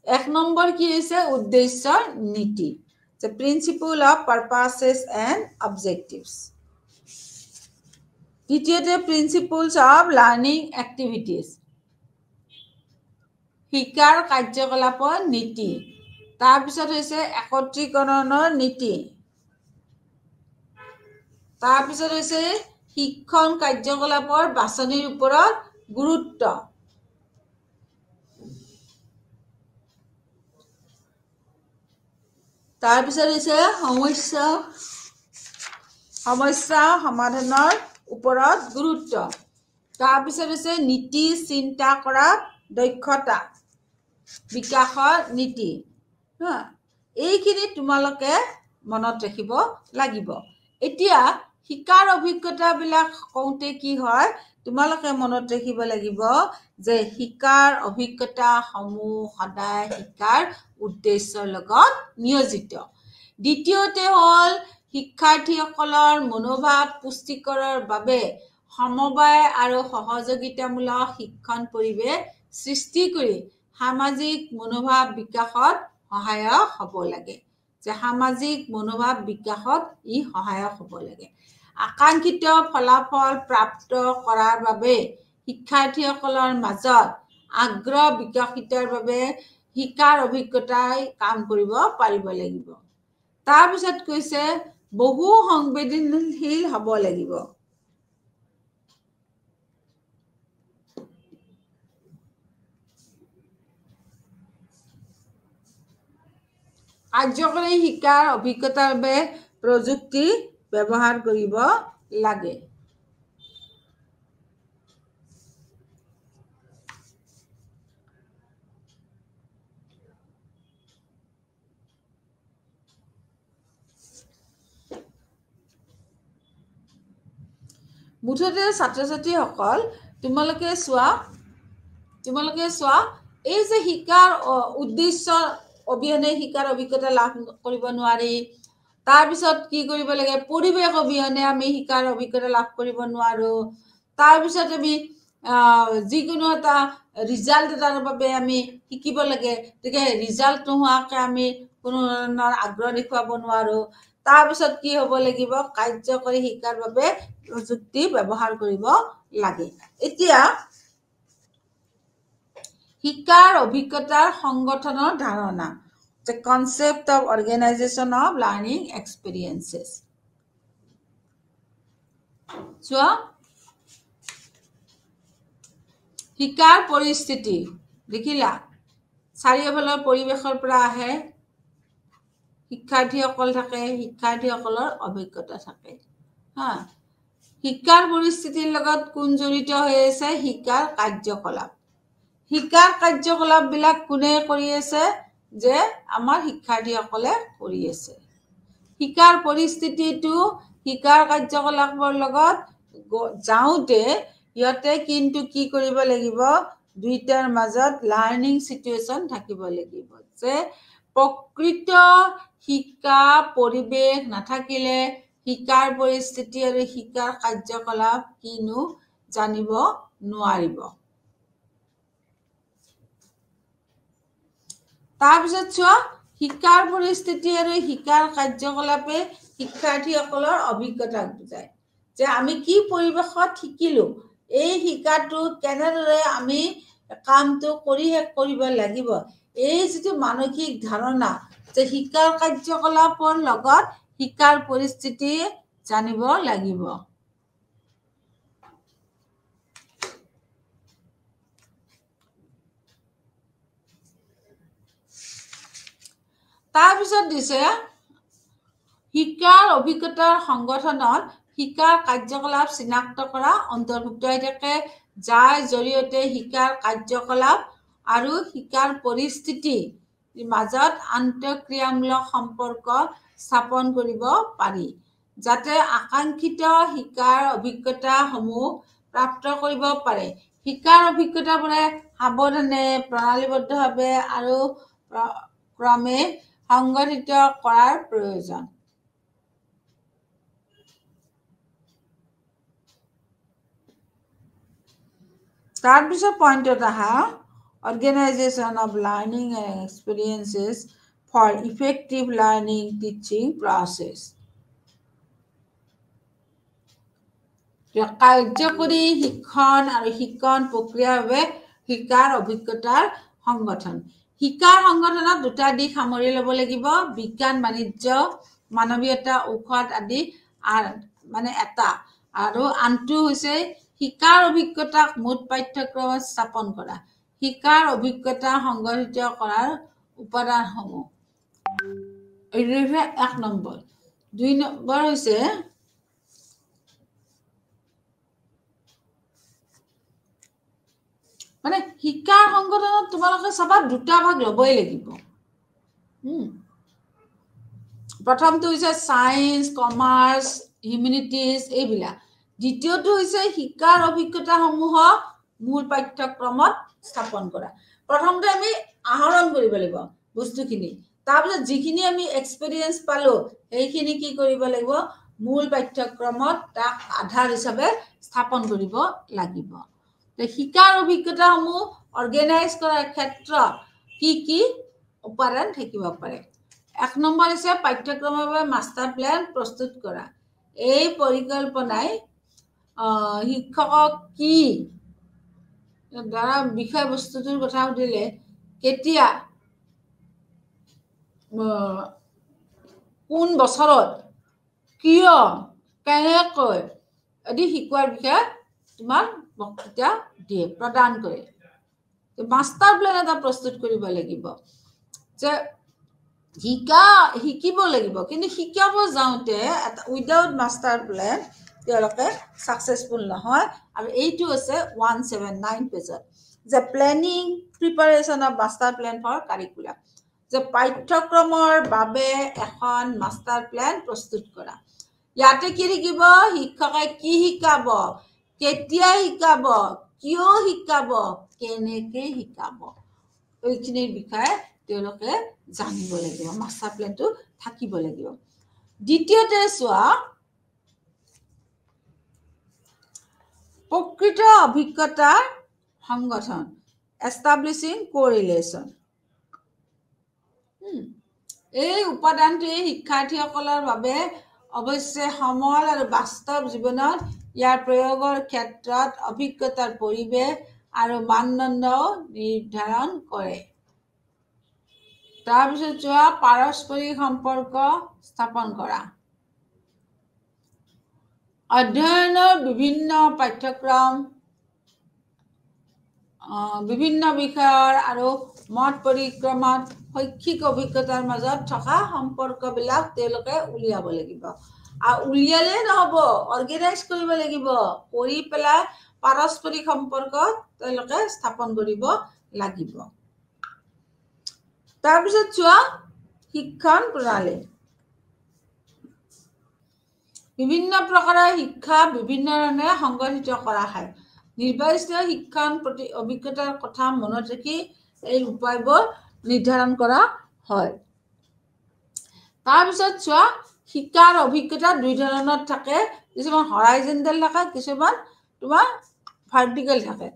এক নম্বৰ কি হৈছে উদ্দেশ্য নীতি the principle of purposes and objectives দ্বিতীয়তে principles of learning activities শিকাৰ কাৰ্যকলাপৰ নীতি তাৰ পিছত হৈছে একত্ৰীকৰণৰ নীতি তাৰ পিছত হৈছে শিক্ষণ কাৰ্যকলাপৰ বাছনিৰ ওপৰত গুৰুত্ব তাৰ পিছত হৈছে সমস্যা সমাধানৰ ওপৰত গুৰুত্ব তাৰ পিছত হৈছে নীতি চিন্তা কৰা দক্ষতা বিকাশৰ নীতি এইখিনি তোমালোকে মনত ৰাখিব লাগিব এতিয়া শিকাৰ অভিজ্ঞতাবিলাক কওঁতে কি হয় তোমালোকে মনত ৰাখিব লাগিব যে শিকাৰ অভিজ্ঞতাসমূহ সদায় শিকাৰ উদ্দেশ্যৰ লগত নিয়োজিত দ্বিতীয়তে হ'ল শিক্ষাৰ্থীসকলৰ মনোভাৱ পুষ্টিকৰৰ বাবে সমবায় আৰু সহযোগিতামূলক শিক্ষণ পৰিৱেশ সৃষ্টি কৰি সামাজিক মনোভাৱ বিকাশত সহায়ক হ'ব লাগে যে সামাজিক মনোভাৱ বিকাশত ই সহায়ক হ'ব লাগে আকাংক্ষিত ফলাফল প্ৰাপ্ত কৰাৰ বাবে শিক্ষাৰ্থীসকলৰ মাজত আগ্ৰহ বিকশিতৰ বাবে শিকাৰ অভিজ্ঞতাই কাম কৰিব পাৰিব লাগিব তাৰ পিছত কৈছে বহু সংবেদনশীল হ'ব লাগিব কাৰ্যকৰী শিকাৰ অভিজ্ঞতাৰ বাবে প্ৰযুক্তি ব্যৱহাৰ কৰিব লাগে মুঠতে ছাত্ৰ-ছাত্ৰীসকল তোমালোকে চোৱা এই যে শিকাৰ উদ্দেশ্য অবিহনে শিকাৰ অভিজ্ঞতা লাভ কৰিব নোৱাৰি তাৰ পিছত কি কৰিব লাগে পৰিৱেশ অবিহনে আমি শিকাৰ অভিজ্ঞতা লাভ কৰিব নোৱাৰো তাৰ পিছত আমি যিকোনো এটা ৰিজাল্ট এটাৰ বাবে আমি শিকিব লাগে গতিকে ৰিজাল্ট নোহোৱাকৈ আমি কোনো ধৰণৰ আগ্ৰহ দেখুৱাব নোৱাৰো তাৰ পিছত কি হ'ব লাগিব কাৰ্যকৰী শিকাৰ বাবে প্ৰযুক্তি ব্যৱহাৰ কৰিব লাগে এতিয়া শিকাৰ অভিজ্ঞতাৰ সংগঠনৰ ধাৰণা the concept of organization of learning experiences চোৱা শিকাৰ পৰিস্থিতি দেখিলা চাৰিওফালৰ পৰিৱেশৰ পৰা আহে শিক্ষাৰ্থীসকল থাকে শিক্ষাৰ্থীসকলৰ অভিজ্ঞতা থাকে শিক্ষাৰ পৰিস্থিতিৰ লগত কোন জড়িত হৈ আছে শিক্ষাৰ কাৰ্যকলাপ বিলাক কোনে কৰি আছে যে আমাৰ শিক্ষাৰ্থীসকলে কৰি আছে শিক্ষাৰ পৰিস্থিতিটো শিক্ষাৰ কাৰ্যকলাপৰ লগত যাওঁতে ইয়াতে কিন্তু কি কৰিব লাগিব দুইটাৰ মাজত লাৰ্নিং সিচুৱেশন থাকিব লাগিব যে প্ৰকৃত শিক্ষা পৰিৱেশ নাথাকিলে শিকাৰ পৰিস্থিতি আৰু শিকাৰ কাৰ্যকলাপ কিনো জানিব নোৱাৰিব তাৰ পিছত চোৱা শিকাৰ পৰিস্থিতি আৰু শিকাৰ কাৰ্যকলাপে শিক্ষাৰ্থীসকলৰ অভিজ্ঞতা বুজায় যে আমি কি পৰিৱেশত শিকিলো এই শিকাটো কেনেদৰে আমি কামটো কৰিব লাগিব এই যিটো মানসিক ধাৰণা যে শিকাৰ কাৰ্যকলাপৰ লগত শিকাৰ পৰিস্থিতি জানিব লাগিব তাৰ পিছত দিছে শিকাৰ অভিজ্ঞতাৰ সংগঠনত শিকাৰ কাৰ্যকলাপ চিনাক্ত কৰা অন্তৰ্ভুক্ত হৈ থাকে, যাৰ জৰিয়তে শিকাৰ কাৰ্যকলাপ আৰু শিকাৰ পৰিস্থিতিৰ মাজত আন্তঃক্ৰিয়ামূলক সম্পৰ্ক স্থাপন কৰিব পাৰি, যাতে আকাংক্ষিত শিকাৰ অভিজ্ঞতাসমূহ প্ৰাপ্ত কৰিব পাৰে। শিকাৰ অভিজ্ঞতাবোৰে সাৱধানে, প্ৰণালীবদ্ধভাৱে আৰু ক্ৰমে সংগঠিত কৰাৰ প্ৰয়োজন। তাৰপিছত পইণ্টত আহা, organisation of learning and experiences for effective learning teaching process. কাৰ্যকৰী শিক্ষণ আৰু শিক্ষণ প্ৰক্ৰিয়াৰ বাবে শিকাৰ অভিজ্ঞতাৰ সংগঠন। শিকাৰ সংগঠনত দুটা দিশ সামৰি ল'ব লাগিব, বিজ্ঞান, বাণিজ্য, মানৱীয়তা, ঔষধ আদি মানে এটা, আৰু আনটো হৈছে শিকাৰ অভিজ্ঞতাক মুঠ পাঠ্যক্ৰমত স্থাপন কৰা, শিকাৰ অভিজ্ঞতা সংগঠিত কৰাৰ উপাদানসমূহ। এইটো হৈছে 1 নম্বৰ। 2 নম্বৰ হৈছে মানে শিকাৰ সংগঠনত তোমালোকে চাবা দুটা ভাগ ল'বই লাগিব। প্ৰথমটো হৈছে সায়েন্স, কমাৰ্চ, হিউমেনিটিজ এইবিলাক। দ্বিতীয়টো হৈছে শিকাৰ অভিজ্ঞতাসমূহক মূল পাঠ্যক্ৰমত স্থাপন কৰা। প্ৰথমতে আমি আহৰণ কৰিব লাগিব বস্তুখিনি, তাৰপিছত যিখিনি আমি এক্সপিৰিয়েঞ্চ পালো সেইখিনি কি কৰিব লাগিব, মূল পাঠ্যক্ৰমত তাক আধাৰ হিচাপে স্থাপন কৰিব লাগিব। শিকাৰ অভিজ্ঞতাসমূহ অৰ্গেনাইজ কৰাৰ ক্ষেত্ৰত কি কি উপাদান থাকিব পাৰে। 1 নম্বৰ হৈছে পাঠ্যক্ৰমৰ বাবে মাষ্টাৰ প্লেন প্ৰস্তুত কৰা। এই পৰিকল্পনাই শিক্ষকক কি ধৰা বিষয়বস্তুটোৰ কথা সুধিলে কেতিয়া, কোন বছৰত, কিয়, কেনেকৈ আদি শিকোৱাৰ বিষয়ে তোমাৰ বক্তৃতা দিয়ে, প্ৰদান কৰে। মাষ্টাৰ প্লেন এটা প্ৰস্তুত কৰিব লাগিব যে শিকিব লাগিব, কিন্তু শিকাব যাওঁতে উইদাউট মাষ্টাৰ প্লেন তেওঁলোকে ছাকচেছফুল নহয়। আৰু এইটো আছে 179 পেজত, যে planning preparation of master plan for curriculum, যে পাঠ্যক্ৰমৰ বাবে এখন মাষ্টাৰ প্লেন প্ৰস্তুত কৰা। ইয়াতে কি থাকিব, শিক্ষকে কি শিকাব, কেতিয়া শিকাব, কিয় শিকাব, কেনেকে শিকাব, এইখিনিৰ বিষয়ে তেওঁলোকে জানিব লাগিব, মাষ্টাৰ প্লেনটো থাকিব লাগিব। দ্বিতীয়তে চোৱা, প্ৰকৃত অভিজ্ঞতাৰ সংগঠন, এষ্টাব্লিছিং কোৰিলেশ্যন। এই উপাদানটোৱে শিক্ষাৰ্থীসকলৰ বাবে অৱশ্যে সমল আৰু বাস্তৱ জীৱনত ইয়াৰ প্ৰয়োগৰ ক্ষেত্ৰত অভিজ্ঞতাৰ পৰিৱেশ আৰু মানদণ্ড নিৰ্ধাৰণ কৰে। তাৰপিছত চোৱা, পাৰস্পৰিক সম্পৰ্ক স্থাপন কৰা। অধ্যয়নৰ বিভিন্ন পাঠ্যক্ৰম, বিভিন্ন বিষয়ৰ আৰু মত পৰিক্ৰমাত শৈক্ষিক অভিজ্ঞতাৰ মাজত থকা সম্পৰ্কবিলাক তেওঁলোকে উলিয়াব লাগিব। আৰু উলিয়ালে নহ'ব, অৰ্গেনাইজ কৰিব লাগিব, কৰি পেলাই পাৰস্পৰিক সম্পৰ্ক তেওঁলোকে স্থাপন কৰিব লাগিব। তাৰপিছত চোৱা, শিক্ষণ প্ৰণালী। বিভিন্ন প্ৰকাৰৰ শিক্ষা বিভিন্ন ধৰণে সংগঠিত কৰা হয়। নিৰ্বাচিত শিক্ষণ অভিজ্ঞতাৰ কথা মনত ৰাখি এই উপায়বোৰ নিৰ্ধাৰণ কৰা হয়। তাৰপিছত চোৱা, শিকাৰ অভিজ্ঞতা 2 ধৰণৰ থাকে, কিছুমান হৰাইজেণ্টেল থাকে, কিছুমান তোমাৰ ভাৰ্টিকেল থাকে।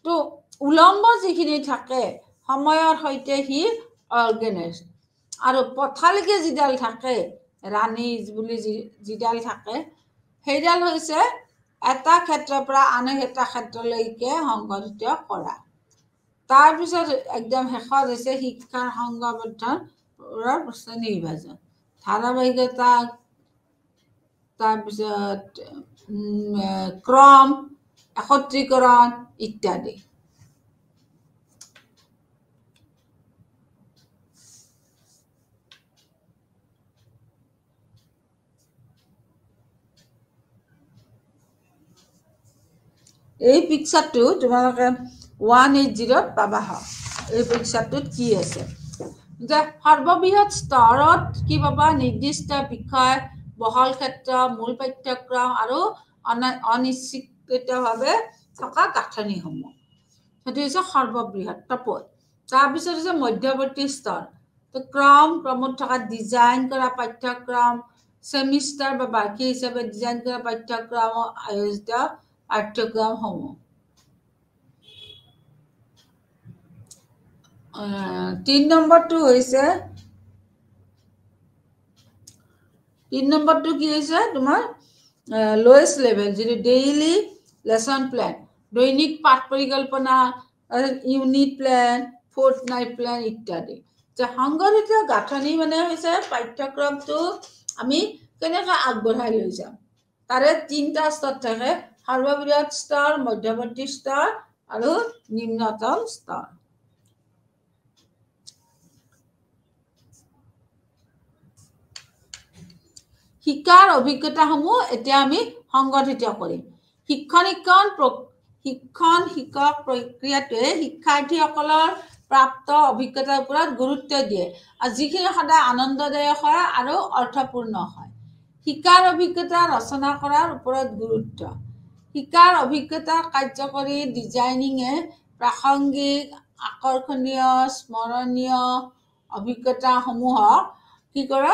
তো উলম্ব যিখিনি থাকে সময়ৰ সৈতে সি অৰ্গেনাইজ, আৰু পথালিকে যিডাল থাকে, ৰাণী বুলি যিডাল থাকে, সেইডাল হৈছে এটা ক্ষেত্ৰৰ পৰা আন এটা ক্ষেত্ৰলৈকে সংগঠিত কৰা। তাৰপিছত একদম শেষত হৈছে শিক্ষাৰ সংগঠন নিৰ্বাচন, ধাৰাবাহিকতা, তাৰপিছত ক্ৰম, একত্ৰীকৰণ ইত্যাদি। এই পিকচাৰটো তোমালোকে 180 পাবা। এই পিকচাৰটোত কি আছে যে সৰ্ববৃহৎ স্তৰত কি পাবা নিৰ্দিষ্ট বিষয় বহল ক্ষেত্ৰ মূল পাঠ্যক্ৰম আৰু অনিশ্চিতভাৱে থকা গাঁথনিসমূহ সেইটো হৈছে সৰ্ববৃহৎ টপত। তাৰপিছত হৈছে মধ্যৱৰ্তী স্তৰ ক্ৰমত থকা ডিজাইন কৰা পাঠ্যক্ৰম সেমিষ্টাৰ বা বাৰ্ষিক হিচাপে ডিজাইন কৰা পাঠ্যক্ৰম আয়োজিত পাঠ্যক্ৰমসমূহ। 3 নম্বৰটো হৈছে 3 নম্বৰটো কি হৈছে তোমাৰ লোৱেষ্ট লেভেল যিটো ডেইলি লেসন প্লেন দৈনিক পাঠ পৰিকল্পনা ইউনিট প্লেন ফৰ্টনাইট প্লেন ইত্যাদি। যে সংগঠিত গাঁথনি মানে হৈছে পাঠ্যক্ৰমটো আমি কেনেকৈ আগবঢ়াই লৈ যাম তাৰে 3টা স্তৰ থাকে সৰ্ববৃহৎ স্তৰ মধ্যৱৰ্তী স্তৰ আৰু নিম্নতম স্তৰ। শিক্ষাৰ অভিজ্ঞতাসমূহ এতিয়া আমি সংগঠিত কৰিম। শিক্ষণ শিক্ষক প্ৰক্ৰিয়াটোৱে শিক্ষাৰ্থীসকলৰ প্ৰাপ্ত অভিজ্ঞতাৰ ওপৰত গুৰুত্ব দিয়ে আৰু যিখিনি সদায় আনন্দদায়ক হয় আৰু অৰ্থপূৰ্ণ হয়। শিক্ষাৰ অভিজ্ঞতা ৰচনা কৰাৰ ওপৰত গুৰুত্ব। শিক্ষাৰ অভিজ্ঞতা কাৰ্যকৰী ডিজাইনিঙে প্ৰাসংগিক আকৰ্ষণীয় স্মৰণীয় অভিজ্ঞতাসমূহক কি কৰে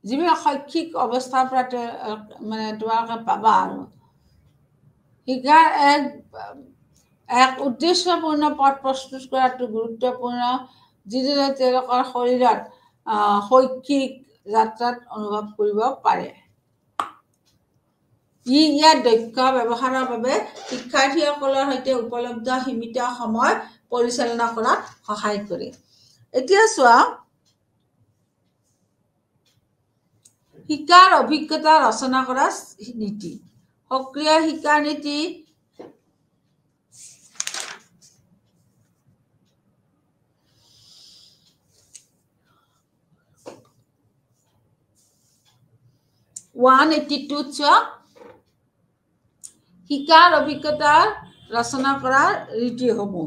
যিবিলাক শৈক্ষিক অৱস্থাৰ পৰা মানে তোমালোকে পাবা আৰু শিক্ষাৰ এক উদ্দেশ্যপূৰ্ণ পথ প্ৰস্তুত কৰাটো গুৰুত্বপূৰ্ণ যিদৰে তেওঁলোকৰ শৰীৰত শৈক্ষিক যাত্ৰাত অনুভৱ কৰিব পাৰে। ইয়াৰ দক্ষ ব্যৱহাৰৰ বাবে শিক্ষাৰ্থীসকলৰ সৈতে উপলব্ধ সীমিত সময় পৰিচালনা কৰাত সহায় কৰে। এতিয়া চোৱা শিক্ষাৰ অভিজ্ঞতা ৰচনা কৰা নীতি সক্ৰিয় শিক্ষাৰ নীতি শিক্ষাৰ অভিজ্ঞতা ৰচনা কৰাৰ ৰীতিসমূহ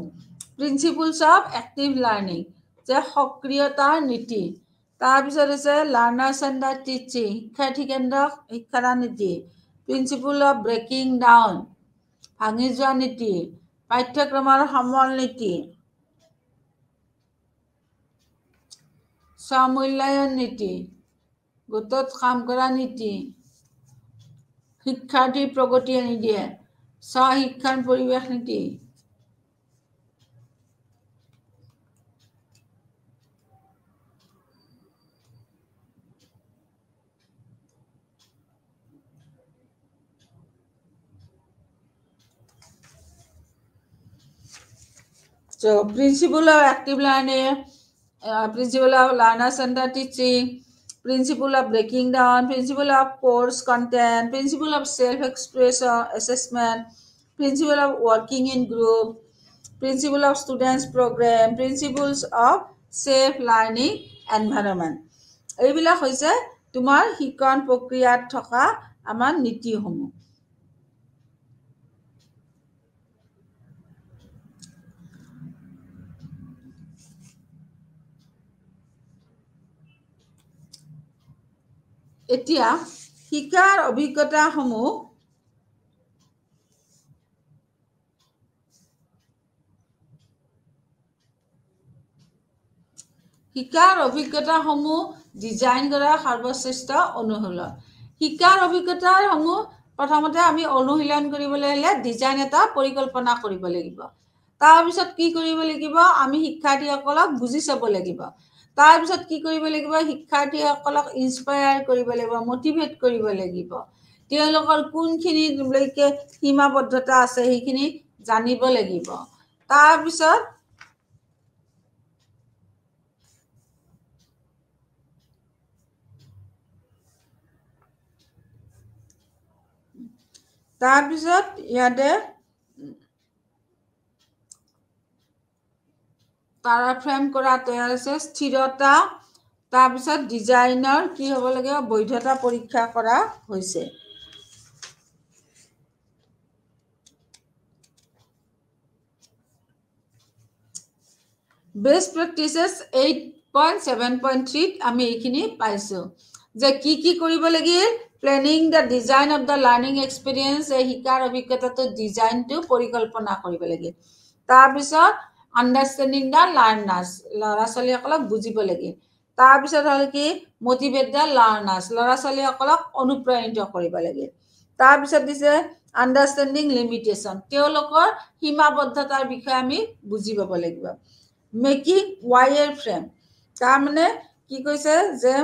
প্ৰিন্সিপলছ অফ এক্টিভ লাৰ্ণিং যে সক্ৰিয়তাৰ নীতি। তাৰপিছত হৈছে লাৰ্নাৰ চেণ্টাৰ টিচিং শিক্ষাৰ্থী কেন্দ্ৰক শিক্ষাদান নীতি প্ৰিন্সিপল অফ ব্ৰেকিং ডাউন ভাঙি যোৱা নীতি পাঠ্যক্ৰমৰ সমল নীতি স্বমূল্যায়ন নীতি গোটত কাম কৰা নীতি শিক্ষাৰ্থীৰ প্ৰগতি আনি দিয়ে স্ব-শিক্ষণ পৰিৱেশ নীতি So principle of active learning, principle of learner-centered teaching, principle of breaking down, principle of course content, principle of self-expression assessment, principle of working in group, principle of students program, principles of safe learning environment. এইবিলাক হৈছে তোমাৰ শিক্ষণ প্ৰক্ৰিয়াত থকা আমাৰ নীতিসমূহ। এতিয়া শিক্ষাৰ অভিজ্ঞতাসমূহ ডিজাইন কৰা সৰ্বশ্ৰেষ্ঠ অনুশীলন। শিক্ষাৰ অভিজ্ঞতাসমূহ প্ৰথমতে আমি অনুশীলন কৰিবলৈ হ'লে ডিজাইন এটা পৰিকল্পনা কৰিব লাগিব। তাৰপিছত কি কৰিব লাগিব আমি শিক্ষাৰ্থীসকলক বুজি চাব লাগিব। তাৰপিছত কি কৰিব লাগিব শিক্ষাৰ্থীসকলক ইনস্পায়াৰ কৰিব লাগিব মটিভেট কৰিব লাগিব। তেওঁলোকৰ কোনখিনিলৈকে সীমাবদ্ধতা আছে সেইখিনি জানিব লাগিব। তাৰপিছত ইয়াতে তাৰা ফ্ৰেম কৰা তৈয়াৰ আছে স্থিৰতা তাৰপিছত ডিজাইনৰ কি হ'ব লাগে বৈধতা পৰীক্ষা কৰা হৈছে। বেষ্ট প্ৰেক্টিচেছ 8.7.3 আমি এইখিনি পাইছোঁ যে কি কৰিব লাগিল planning the design of the learning experience এই শিকাৰ অভিজ্ঞতাটো ডিজাইনটো পৰিকল্পনা কৰিব লাগিল তাৰপিছত আণ্ডাৰষ্টেণ্ডিং দ্য লাৰ্ণাৰ্ছ ল'ৰা ছোৱালীসকলক বুজিব লাগিল তাৰপিছত হ'ল কি মটিভেট দ্য লাৰ্ণাৰ্ছ ল'ৰা ছোৱালীসকলক অনুপ্ৰাণিত কৰিব লাগিল তাৰপিছত দিছে আণ্ডাৰষ্টেণ্ডিং লিমিটেশ্যন তেওঁলোকৰ সীমাবদ্ধতাৰ বিষয়ে আমি বুজি পাব লাগিব মেকিং ৱায়াৰ ফ্ৰেম তাৰমানে কি কৈছে যে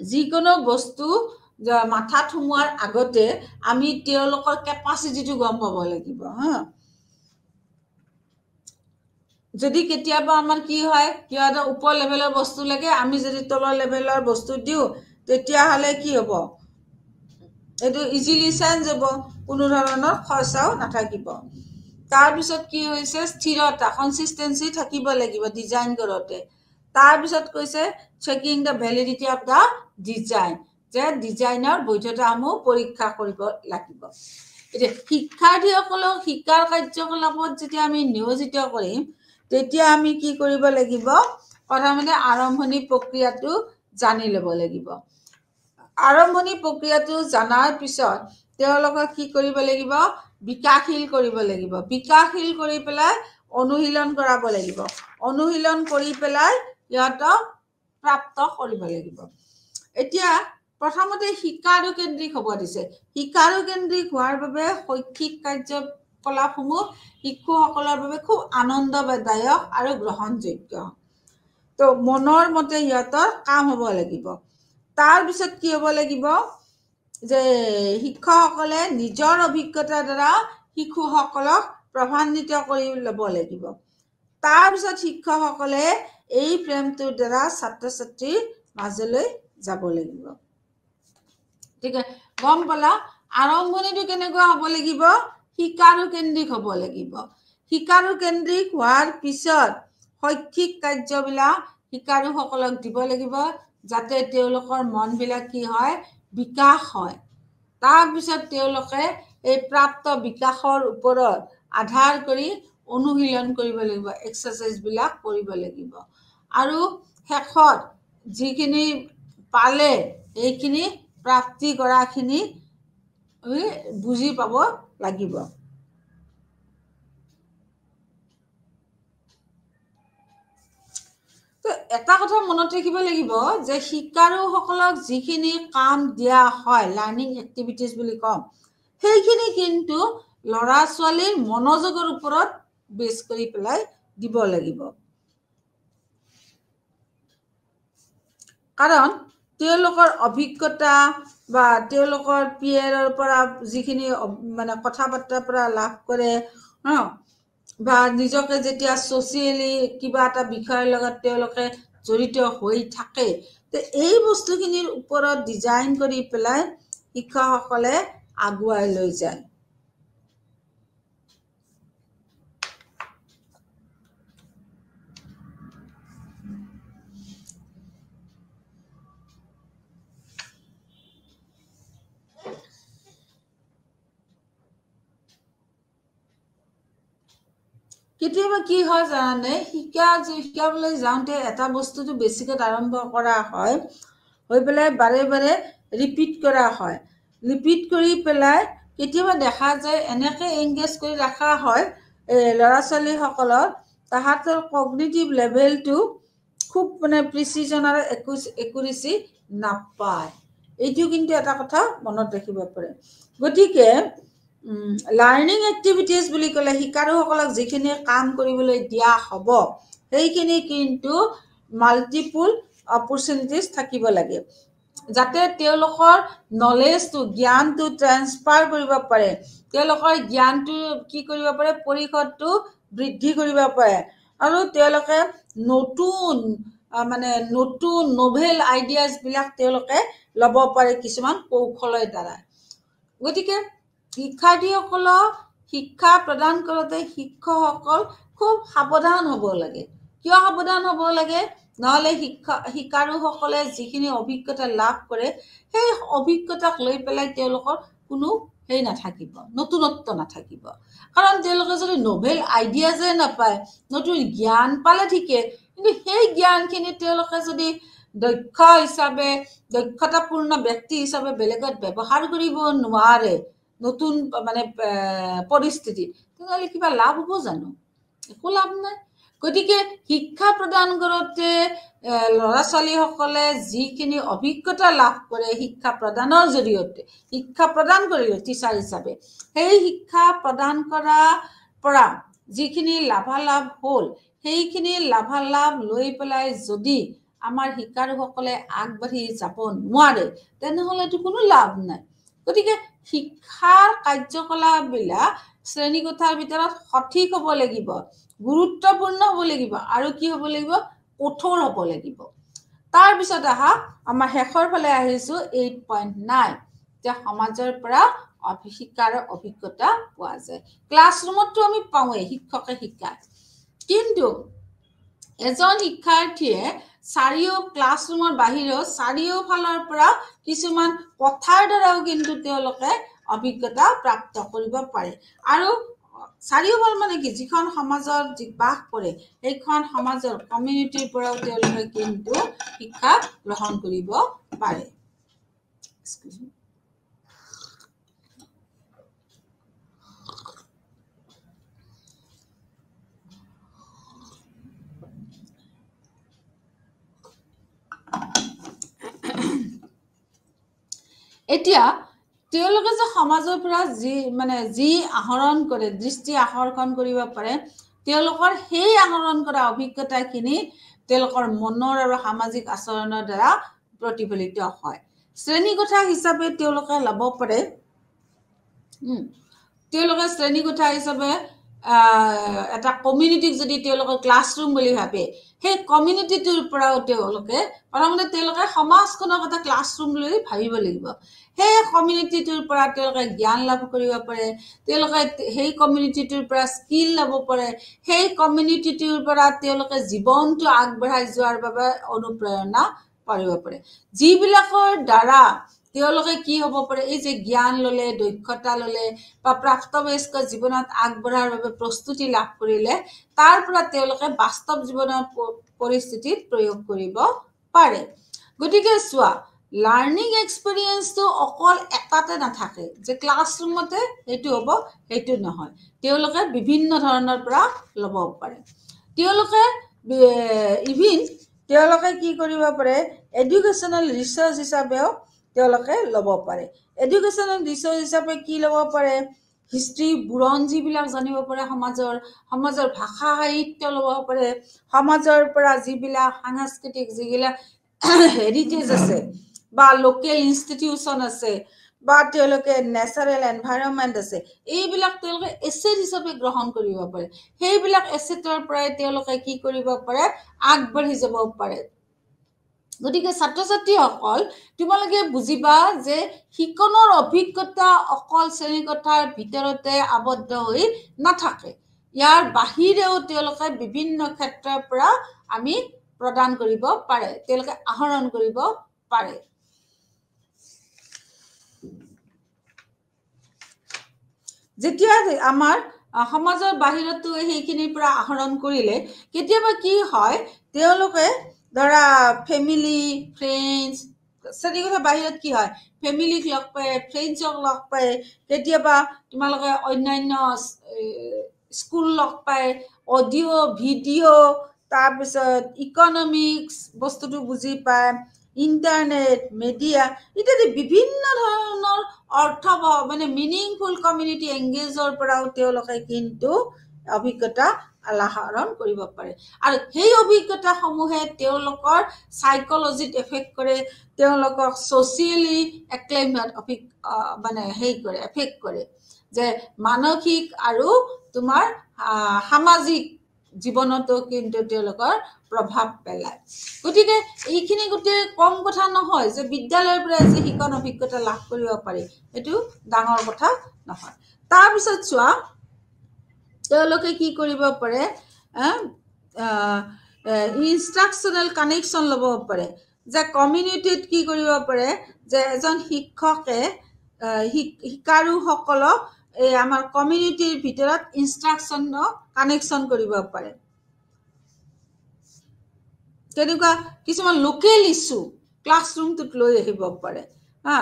যিকোনো বস্তু মাথাত সোমোৱাৰ আগতে আমি তেওঁলোকৰ কেপাচিটিটো গম পাব লাগিব হা যদি কেতিয়াবা আমাৰ কি হয় কিবা এটা ওপৰ লেভেলৰ বস্তু লাগে আমি যদি তলৰ লেভেলৰ বস্তু দিওঁ তেতিয়াহ'লে কি হ'ব এইটো ইজিলি চেঞ্জ হ'ব কোনো ধৰণৰ খৰচাও নাথাকিব তাৰপিছত কি হৈছে স্থিৰতা কনচিষ্টেঞ্চি থাকিব লাগিব ডিজাইন কৰোঁতে তাৰপিছত কৈছে checking the validity of the design যে ডিজাইনৰ বৈধতাসমূহ পৰীক্ষা কৰিব লাগিব এতিয়া শিক্ষাৰ্থীসকলক শিকাৰ কাৰ্যকলাপত যেতিয়া আমি নিয়োজিত কৰিম তেতিয়া আমি কি কৰিব লাগিব প্ৰথমতে আৰম্ভণি প্ৰক্ৰিয়াটো জানি ল'ব লাগিব আৰম্ভণি প্ৰক্ৰিয়াটো জনাৰ পিছত তেওঁলোকক কি কৰিব লাগিব বিকাশশীল কৰিব লাগিব বিকাশশীল কৰি পেলাই অনুশীলন কৰাব লাগিব অনুশীলন কৰি পেলাই ইহঁতক প্ৰাপ্ত কৰিব লাগিব এতিয়া প্ৰথমতে শিক্ষানুকেন্দ্ৰিক হ'ব দিছে শিক্ষানুকেন্দ্ৰিক হোৱাৰ বাবে শৈক্ষিক কাৰ্যকলাপসমূহ শিশুসকলৰ বাবে খুব আনন্দদায়ক আৰু গ্ৰহণযোগ্য তো মনৰ মতে সিহঁতৰ কাম হ'ব লাগিব তাৰপিছত কি হ'ব লাগিব যে শিক্ষকসকলে নিজৰ অভিজ্ঞতাৰ দ্বাৰা শিশুসকলক প্ৰভাৱান্বিত কৰি ল'ব লাগিব তাৰপিছত শিক্ষকসকলে এই ফ্ৰেমটোৰ দ্বাৰা ছাত্ৰ ছাত্ৰীৰ মাজলৈ যাব লাগিব ঠিক আছে গম পালা আৰম্ভণিটো কেনেকুৱা হ'ব লাগিব শিক্ষানুকেন্দ্ৰিক হ'ব লাগিব শিক্ষানুকেন্দ্ৰিক হোৱাৰ পিছত শৈক্ষিক কাৰ্যবিলাক শিক্ষাৰুসকলক দিব লাগিব যাতে তেওঁলোকৰ মনবিলাক কি হয় বিকাশ হয় তাৰপিছত তেওঁলোকে এই প্ৰাপ্ত বিকাশৰ ওপৰত আধাৰ কৰি অনুশীলন কৰিব লাগিব এক্সাৰচাইজবিলাক কৰিব লাগিব আৰু শেষত যিখিনি পালে এইখিনি প্ৰাপ্তি কৰাখিনি বুজি পাব লাগিব এটা কথা মনত ৰাখিব লাগিব যে শিক্ষাৰুসকলক যিখিনি কাম দিয়া হয় লাৰ্ণিং এক্টিভিটিজ বুলি কওঁ সেইখিনি কিন্তু ল'ৰা ছোৱালীৰ মনোযোগৰ ওপৰত বেছ কৰি পেলাই দিব লাগিব কাৰণ তেওঁলোকৰ অভিজ্ঞতা বা তেওঁলোকৰ পিয়াৰৰ পৰা যিখিনি মানে কথা বাৰ্তাৰ পৰা লাভ কৰে বা নিজকে যেতিয়া ছ'চিয়েলি কিবা এটা বিষয়ৰ লগত তেওঁলোকে জড়িত হৈ থাকে তো এই বস্তুখিনিৰ ওপৰত ডিজাইন কৰি পেলাই শিক্ষকসকলে আগুৱাই লৈ যায় কেতিয়াবা কি হয় জানানে শিকাবলৈ যাওঁতে এটা বস্তুটো বেছিকৈ আৰম্ভ কৰা হয় হৈ পেলাই বাৰে বাৰে ৰিপিট কৰা হয় ৰিপিট কৰি পেলাই কেতিয়াবা দেখা যায় এনেকৈ এংগেজ কৰি ৰখা হয় ল'ৰা ছোৱালীসকলৰ তাহাঁতৰ কগনিটিভ লেভেলটো খুব মানে প্ৰিচিজন আৰু একুৰেচি নাপায় এইটো কিন্তু এটা কথা মনত ৰাখিব পাৰে গতিকে লাৰ্ণিং এক্টিভিটিজ বুলি ক'লে শিক্ষাৰুসকলক যিখিনি কাম কৰিবলৈ দিয়া হ'ব সেইখিনি কিন্তু মাল্টিপুল অপৰচুনিটিজ থাকিব লাগে যাতে তেওঁলোকৰ নলেজটো জ্ঞানটো ট্ৰান্সফাৰ কৰিব পাৰে তেওঁলোকৰ জ্ঞানটো কি কৰিব পাৰে পৰিসৰটো বৃদ্ধি কৰিব পাৰে আৰু তেওঁলোকে নতুন নভেল আইডিয়াজবিলাক তেওঁলোকে ল'ব পাৰে কিছুমান কৌশলৰ দ্বাৰা গতিকে শিক্ষাৰ্থীসকলক শিক্ষা প্ৰদান কৰোঁতে শিক্ষকসকল খুব সাৱধান হ'ব লাগে কিয় সাৱধান হ'ব লাগে নহ'লে শিক্ষাৰুসকলে যিখিনি অভিজ্ঞতা লাভ কৰে সেই অভিজ্ঞতাক লৈ পেলাই তেওঁলোকৰ কোনো সেই নাথাকিব, নতুনত্ব নাথাকিব। কাৰণ তেওঁলোকে যদি নভেল আইডিয়াজে নাপায়, নতুন জ্ঞান পালে ঠিকে, কিন্তু সেই জ্ঞানখিনি তেওঁলোকে যদি দক্ষ হিচাপে, দক্ষতাপূৰ্ণ ব্যক্তি হিচাপে বেলেগত ব্যৱহাৰ কৰিব নোৱাৰে নতুন মানে পৰিস্থিতিত, তেনেহ'লে কিবা লাভ হ'ব জানো? একো লাভ নাই। গতিকে শিক্ষা প্ৰদান কৰোঁতে ল'ৰা ছোৱালীসকলে যিখিনি অভিজ্ঞতা লাভ কৰে শিক্ষা প্ৰদানৰ জৰিয়তে, শিক্ষা প্ৰদান কৰিলে টিচাৰ হিচাপে, সেই শিক্ষা প্ৰদান কৰাৰ পৰা যিখিনি লাভালাভ হ'ল, সেইখিনি লাভালাভ লৈ পেলাই যদি আমাৰ শিক্ষাৰুসকলে আগবাঢ়ি যাব নোৱাৰে, তেনেহ'লেতো কোনো লাভ নাই। গতিকে শিক্ষাৰ কাৰ্যকলাপবিলাক শ্ৰেণীকোঠাৰ ভিতৰত সঠিক হ'ব লাগিব, গুৰুত্বপূৰ্ণ হ'ব লাগিব, আৰু কি হ'ব লাগিব? কঠোৰ হ'ব লাগিব। তাৰপিছত আমাৰ শেষৰ ফালে আহিছোঁ 8.9, যে সমাজৰ পৰা শিক্ষাৰ অভিজ্ঞতা পোৱা যায়। ক্লাছৰুমততো আমি পাওঁৱেই, শিক্ষকে শিকায়, কিন্তু এজন শিক্ষাৰ্থীয়ে ক্লাছৰুমৰ বাহিৰেও চাৰিওফালৰ পৰা কিছুমান কথাৰ দ্বাৰাও কিন্তু তেওঁলোকে অভিজ্ঞতা প্ৰাপ্ত কৰিব পাৰে। আৰু চাৰিওফাল মানে কি, যিখন সমাজত বাস কৰে সেইখন সমাজৰ কমিউনিটিৰ পৰাও তেওঁলোকে কিন্তু শিক্ষা গ্ৰহণ কৰিব পাৰে। এতিয়া তেওঁলোকে যে সমাজৰ পৰা যি আহৰণ কৰে, দৃষ্টি আকৰ্ষণ কৰিব পাৰে, তেওঁলোকৰ সেই আহৰণ কৰা অভিজ্ঞতাখিনি তেওঁলোকৰ মনৰ আৰু সামাজিক আচৰণৰ দ্বাৰা প্ৰতিফলিত হয়। শ্ৰেণীকোঠা হিচাপে তেওঁলোকে ল'ব পাৰে, তেওঁলোকে শ্ৰেণীকোঠা হিচাপে এটা কমিউনিটিক যদি তেওঁলোকে ক্লাছৰুম বুলি ভাবে, সেই কমিউনিটিটোৰ পৰাও তেওঁলোকে প্ৰথমতে তেওঁলোকে সমাজখনক এটা ক্লাছৰুম বুলি ভাবিব লাগিব। সেই কমিউনিটিটোৰ পৰা তেওঁলোকে জ্ঞান লাভ কৰিব পাৰে, তেওঁলোকে সেই কমিউনিটিটোৰ পৰা স্কিল ল'ব পাৰে, সেই কমিউনিটিটোৰ পৰা তেওঁলোকে জীৱনটো আগবঢ়াই যোৱাৰ বাবে অনুপ্ৰেৰণা পাৰিব পাৰে। যিবিলাকৰ দ্বাৰা তেওঁলোকে কি হ'ব পাৰে, এই যে জ্ঞান ল'লে, দক্ষতা ল'লে বা প্ৰাপ্তবয়স্ক জীৱনত আগবঢ়াৰ বাবে প্ৰস্তুতি লাভ কৰিলে, তাৰ পৰা তেওঁলোকে বাস্তৱ জীৱনৰ পৰিস্থিতিত প্ৰয়োগ কৰিব পাৰে। গতিকে চোৱা, লাৰ্ণিং এক্সপিৰিয়েঞ্চটো অকল এটাতে নাথাকে যে ক্লাছৰুমতে সেইটো হ'ব, সেইটো নহয়। তেওঁলোকে বিভিন্ন ধৰণৰ পৰা ল'ব পাৰে। তেওঁলোকে তেওঁলোকে কি কৰিব পাৰে, এডুকেশ্যনেল ৰিচাৰ্চ হিচাপেও তেওঁলোকে ল'ব পাৰে। এডুকেশ্যনেল ৰিচাৰ্চ হিচাপে কি ল'ব পাৰে? হিষ্ট্ৰী, বুৰঞ্জীবিলাক জানিব পাৰে, সমাজৰ ভাষা সাহিত্য ল'ব পাৰে, সমাজৰ পৰা যিবিলাক সাংস্কৃতিক যিবিলাক হেৰিটেজ আছে বা লোকেল ইনষ্টিটিউচন আছে বা তেওঁলোকে নেচাৰেল এনভাইৰনমেণ্ট আছে, এইবিলাক তেওঁলোকে এছেট হিচাপে গ্ৰহণ কৰিব পাৰে। সেইবিলাক এছেটৰ পৰাই তেওঁলোকে কি কৰিব পাৰে? আগবাঢ়ি যাব পাৰে। গতিকে ছাত্ৰ ছাত্ৰীসকল, তোমালোকে বুজিবা যে শিকনৰ অভিজ্ঞতা অকল শ্ৰেণীকোঠাৰ ভিতৰতে আবদ্ধ হৈ নাথাকে, ইয়াৰ বাহিৰেও তেওঁলোকে বিভিন্ন ক্ষেত্ৰৰ পৰা আমি প্ৰদান কৰিব পাৰে, তেওঁলোকে আহৰণ কৰিব পাৰে। যেতিয়া আমাৰ সমাজৰ বাহিৰতো সেইখিনিৰ পৰা আহৰণ কৰিলে, কেতিয়াবা কি হয়, তেওঁলোকে ধৰা ফেমিলি, ফ্ৰেণ্ডছ, শ্ৰেণীকোঠাৰ বাহিৰত কি হয়, ফেমিলিক লগ পায়, ফ্ৰেণ্ডছক লগ পায়, কেতিয়াবা তোমালোকে অন্যান্য স্কুল লগ পায়, অডিঅ' ভিডিঅ', তাৰপিছত ইকনমিক্স বস্তুটো বুজি পায়, ইণ্টাৰনেট, মিডিয়া ইত্যাদি বিভিন্ন ধৰণৰ মিনিংফুল কমিউনিটি এংগেজৰ পৰাও তেওঁলোকে কিন্তু অভিজ্ঞতা আহৰণ কৰিব পাৰে। আৰু সেই অভিজ্ঞতাসমূহে তেওঁলোকৰ চাইকলজিত এফেক্ট কৰে, তেওঁলোকক ছ'চিয়েলি এফেক্ট কৰে, যে মানসিক আৰু তোমাৰ সামাজিক জীৱনতো কিন্তু তেওঁলোকৰ প্ৰভাৱ পেলায়। গতিকে এইখিনি গোটেই কম কথা নহয় যে বিদ্যালয়ৰ পৰা যে শিকন অভিজ্ঞতা লাভ কৰিব পাৰি, এইটো ডাঙৰ কথা নহয়। তাৰপিছত চোৱা, তেওঁলোকে কি কৰিব পাৰে, ইনষ্ট্ৰাকশ্যনেল কানেকশ্যন ল'ব পাৰে, যে কমিউনিটিত কি কৰিব পাৰে, যে এজন শিক্ষকে শিকাৰুসকলক এই আমাৰ কমিউনিটিৰ ভিতৰত ইনষ্ট্ৰাকশ্যন কানেকশ্যন কৰিব পাৰে তেনেকুৱা কিছুমান লোকেল ইছ্যু ক্লাছৰুমটোত লৈ আহিব পাৰে হা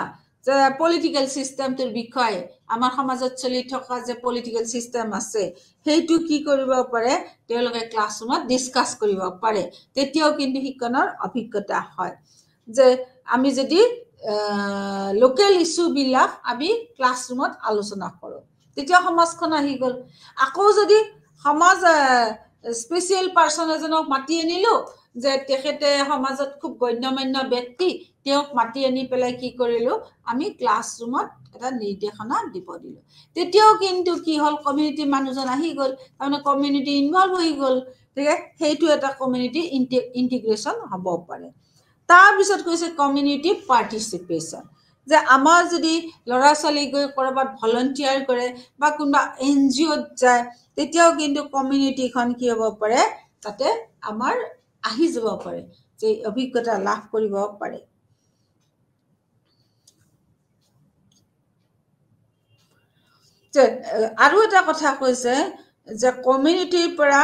যে পলিটিকেল চিষ্টেমটোৰ বিষয়ে আমাৰ সমাজত চলি থকা যে পলিটিকেল চিষ্টেম আছে সেইটো কি কৰিব পাৰে তেওঁলোকে ক্লাছৰুমত ডিছকাছ কৰিব পাৰে তেতিয়াও কিন্তু শিক্ষণৰ অভিজ্ঞতা হয় যে আমি যদি লোকেল ইছ্যুবিলাক আমি ক্লাছৰুমত আলোচনা কৰোঁ তেতিয়া সমাজখন আহি গ'ল আকৌ যদি সমাজ স্পেচিয়েল পাৰ্চন এজনক মাতি আনিলোঁ যে তেখেতে সমাজত খুব গণ্যমান্য ব্যক্তি তেওঁক মাতি আনি পেলাই কি কৰিলোঁ আমি ক্লাছৰুমত এটা নিৰ্দেশনা দিব দিলোঁ তেতিয়াও কিন্তু কি হ'ল কমিউনিটি মানুহজন আহি গ'ল তাৰমানে কমিউনিটি ইনভলভ হৈ গ'ল ঠিক আছে সেইটো এটা কমিউনিটি ইণ্টিগ্ৰেশ্যন হ'ব পাৰে তাৰপিছত কৈছে কমিউনিটি পাৰ্টিচিপেশ্যন যে আমাৰ যদি ল'ৰা ছোৱালী গৈ ক'ৰবাত ভলণ্টিয়াৰ কৰে বা কোনোবা NGOত যায় তেতিয়াও কিন্তু কমিউনিটিখন কি হ'ব পাৰে তাতে আমাৰ আহি যাব পাৰে যে অভিজ্ঞতা লাভ কৰিব পাৰে যে আৰু এটা কথা কৈছে যে কমিউনিটিৰ পৰা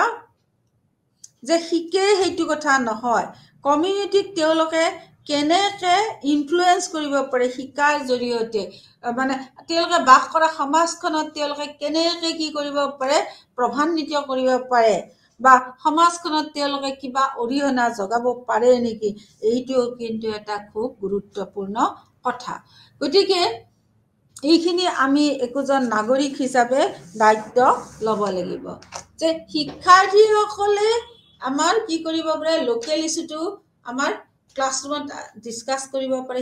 যে শিকে সেইটো কথা নহয় কমিউনিটিক তেওঁলোকে কেনেকৈ ইনফ্লুৱেঞ্চ কৰিব পাৰে শিকাৰ জৰিয়তে মানে তেওঁলোকে বাস কৰা সমাজখনত তেওঁলোকে কেনেকৈ কি কৰিব পাৰে প্ৰভাৱান্বিত কৰিব পাৰে বা সমাজখনত তেওঁলোকে কিবা অৰিহণা জগাব পাৰে নেকি এইটো কিন্তু এটা খুব গুৰুত্বপূৰ্ণ কথা গতিকে এইখিনি আমি একোজন নাগৰিক হিচাপে দায়িত্ব ল'ব লাগিব যে শিক্ষাৰ্থীসকলে আমাৰ কি কৰিব পাৰে লোকেল ইছ্যুটো আমাৰ ক্লাছৰুমত ডিছকাছ কৰিব পাৰে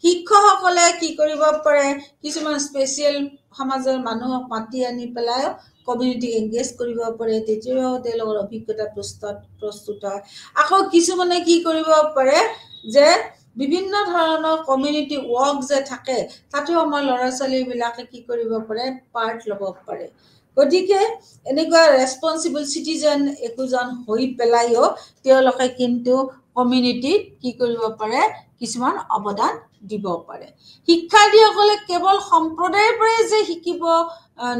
শিক্ষকসকলে কি কৰিব পাৰে কিছুমান স্পেচিয়েল সমাজৰ মানুহক মাতি আনি পেলাই কমিউনিটি এংগেজ কৰিব পাৰে তেতিয়াও তেওঁলোকৰ অভিজ্ঞতা প্ৰস্তুত হয় আকৌ কিছুমানে কি কৰিব পাৰে যে বিভিন্ন ধৰণৰ কমিউনিটি ৱৰ্ক যে থাকে তাতেও আমাৰ ল'ৰা ছোৱালীবিলাকে কি কৰিব পাৰে পাৰ্ট ল'ব পাৰে গতিকে এনেকুৱা ৰেছপন্সিবল চিটিজেন একোজন হৈ পেলাইও তেওঁলোকে কিন্তু কমিউনিটিত কি কৰিব পাৰে কিছুমান অৱদান দিব পাৰে শিক্ষাৰ্থীসকলে কেৱল সম্প্ৰদায়ৰ পৰাই যে শিকিব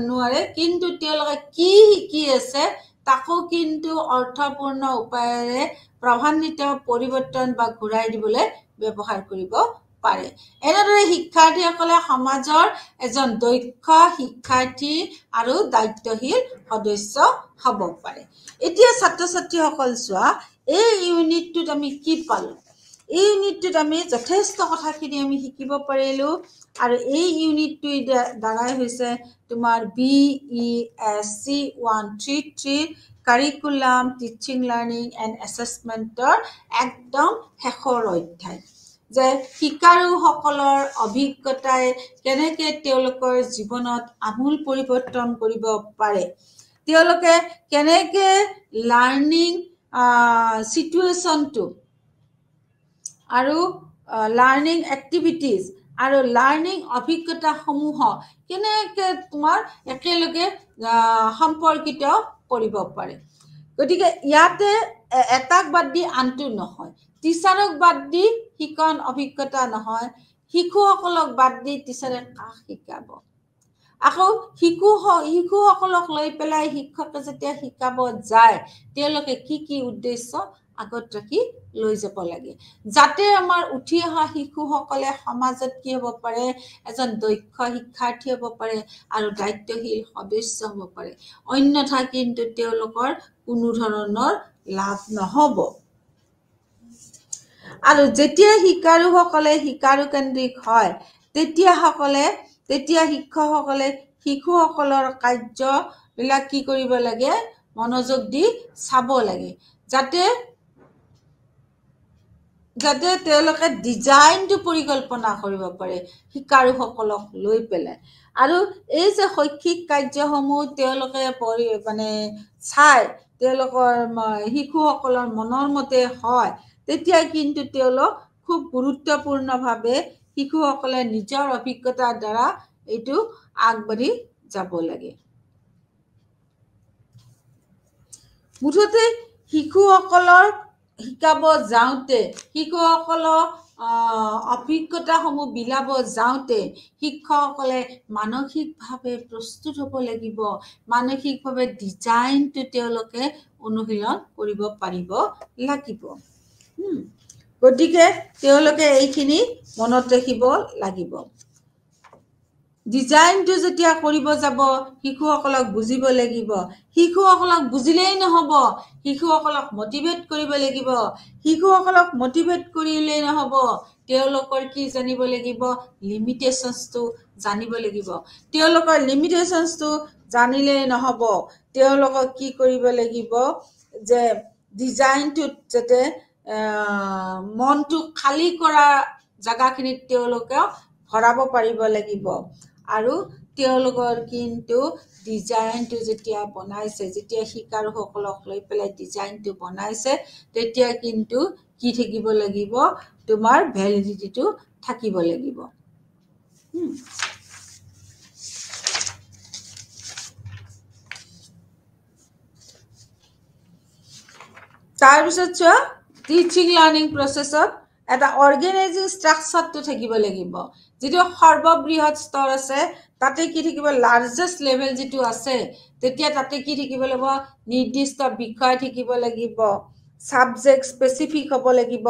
নোৱাৰে কিন্তু তেওঁলোকে কি শিকি আছে তাকো কিন্তু অৰ্থপূৰ্ণ উপায়েৰে প্ৰভাৱান্বিত পৰিৱৰ্তন বা ঘূৰাই দিবলৈ ব্যৱহাৰ কৰিব পাৰে এনেদৰে শিক্ষাৰ্থীসকলে সমাজৰ এজন দক্ষ শিক্ষাৰ্থী আৰু দায়িত্বশীল সদস্য হ'ব পাৰে এতিয়া ছাত্ৰ ছাত্ৰীসকল চোৱা এই ইউনিটটোত আমি কি পালোঁ এই ইউনিটটোত আমি যথেষ্ট কথাখিনি আমি শিকিব পাৰিলোঁ আৰু এই ইউনিটটোৰ দ্বাৰাই হৈছে তোমাৰ BESC 133 curriculum teaching learning and এছেছমেণ্টৰ একদম শেষৰ অধ্যায় যে শিকাৰুসকলৰ অভিজ্ঞতাই কেনেকৈ তেওঁলোকৰ জীৱনত আমূল পৰিৱৰ্তন কৰিব পাৰে তেওঁলোকে কেনেকৈ লাৰ্ণিং চিটুৱেশ্যনটো আৰু লাৰ্ণিং এক্টিভিটিজ আৰু লাৰ্ণিং অভিজ্ঞতাসমূহক কেনেকৈ তোমাৰ একেলগে সম্পৰ্কিত কৰিব পাৰে গতিকে ইয়াতে এটাক বাদ দি আনটো নহয় টিচাৰক বাদ দি শিকন অভিজ্ঞতা নহয় শিশুসকলক বাদ দি টিচাৰে কাক শিকাব আকৌ শিশুসকলক লৈ পেলাই শিক্ষকে যেতিয়া শিকাব যায় তেওঁলোকে কি কি উদ্দেশ্য আগত ৰাখি লৈ যাব লাগে যাতে আমাৰ উঠি অহা শিশুসকলে সমাজত কি হ'ব পাৰে এজন দক্ষ শিক্ষাৰ্থী হ'ব পাৰে আৰু দায়িত্বশীল সদস্য হ'ব পাৰে অন্যথা কিন্তু তেওঁলোকৰ কোনো ধৰণৰ লাভ নহ'ব আৰু যেতিয়া শিকাৰুসকলে শিকাৰুকেন্দ্ৰিক হয় তেতিয়া শিক্ষকসকলে শিশুসকলৰ কাৰ্যবিলাক কি কৰিব লাগে মনোযোগ দি চাব লাগে যাতে তেওঁলোকে ডিজাইনটো পৰিকল্পনা কৰিব পাৰে শিকাৰুসকলক লৈ পেলাই আৰু এই যে শৈক্ষিক কাৰ্যসমূহ তেওঁলোকে মানে চাই তেওঁলোকৰ শিশুসকলৰ মনৰ মতে হয় তেতিয়া কিন্তু তেওঁলোক খুব গুৰুত্বপূৰ্ণভাৱে শিশুসকলে নিজৰ অভিজ্ঞতাৰ দ্বাৰা এইটো আগবাঢ়ি যাব লাগে মুঠতে শিশুসকলৰ শিকাব যাওঁতে শিশুসকলক অভিজ্ঞতাসমূহ বিলাব যাওঁতে শিক্ষকসকলে মানসিকভাৱে প্ৰস্তুত হ'ব লাগিব, মানসিকভাৱে ডিজাইনটো তেওঁলোকে অনুশীলন কৰিব পাৰিব লাগিব। গতিকে তেওঁলোকে এইখিনি মনত ৰাখিব লাগিব। ডিজাইনটো যেতিয়া কৰিব যাব শিশুসকলক বুজিব লাগিব, শিশুসকলক বুজিলেই নহ'ব, শিশুসকলক মটিভেট কৰিব লাগিব, শিশুসকলক মটিভেট কৰিলেই নহ'ব, তেওঁলোকৰ কি জানিব লাগিব, লিমিটেশনছটো জানিব লাগিব। তেওঁলোকৰ লিমিটেশনছটো জানিলেই নহ'ব, তেওঁলোকক কি কৰিব লাগিব যে ডিজাইনটোত যাতে মনটো খালী কৰা জাগাখিনিত তেওঁলোকে ভৰাব পাৰিব লাগিব। আৰু তেওঁলোকৰ কিন্তু ডিজাইনটো যেতিয়া বনাইছে, যেতিয়া শিকাৰুসকলক লৈ পেলাই ডিজাইনটো বনাইছে, তেতিয়া কিন্তু কি থাকিব লাগিব, তোমাৰ ভেলিডিটিটো থাকিব লাগিব। তাৰপিছত চোৱা টিচিং লাৰ্নিং প্ৰচেছত এটা অৰ্গেনাইজিং ষ্ট্ৰাকচাৰটো থাকিব লাগিব। যিটো সৰ্ববৃহৎ স্তৰ আছে তাতে কি থাকিব, লাৰ্জেষ্ট লেভেল যিটো আছে তেতিয়া তাতে কি থাকিব লাগিব, নিৰ্দিষ্ট বিষয় থাকিব লাগিব, ছাবজেক্ট স্পেচিফিক হ'ব লাগিব,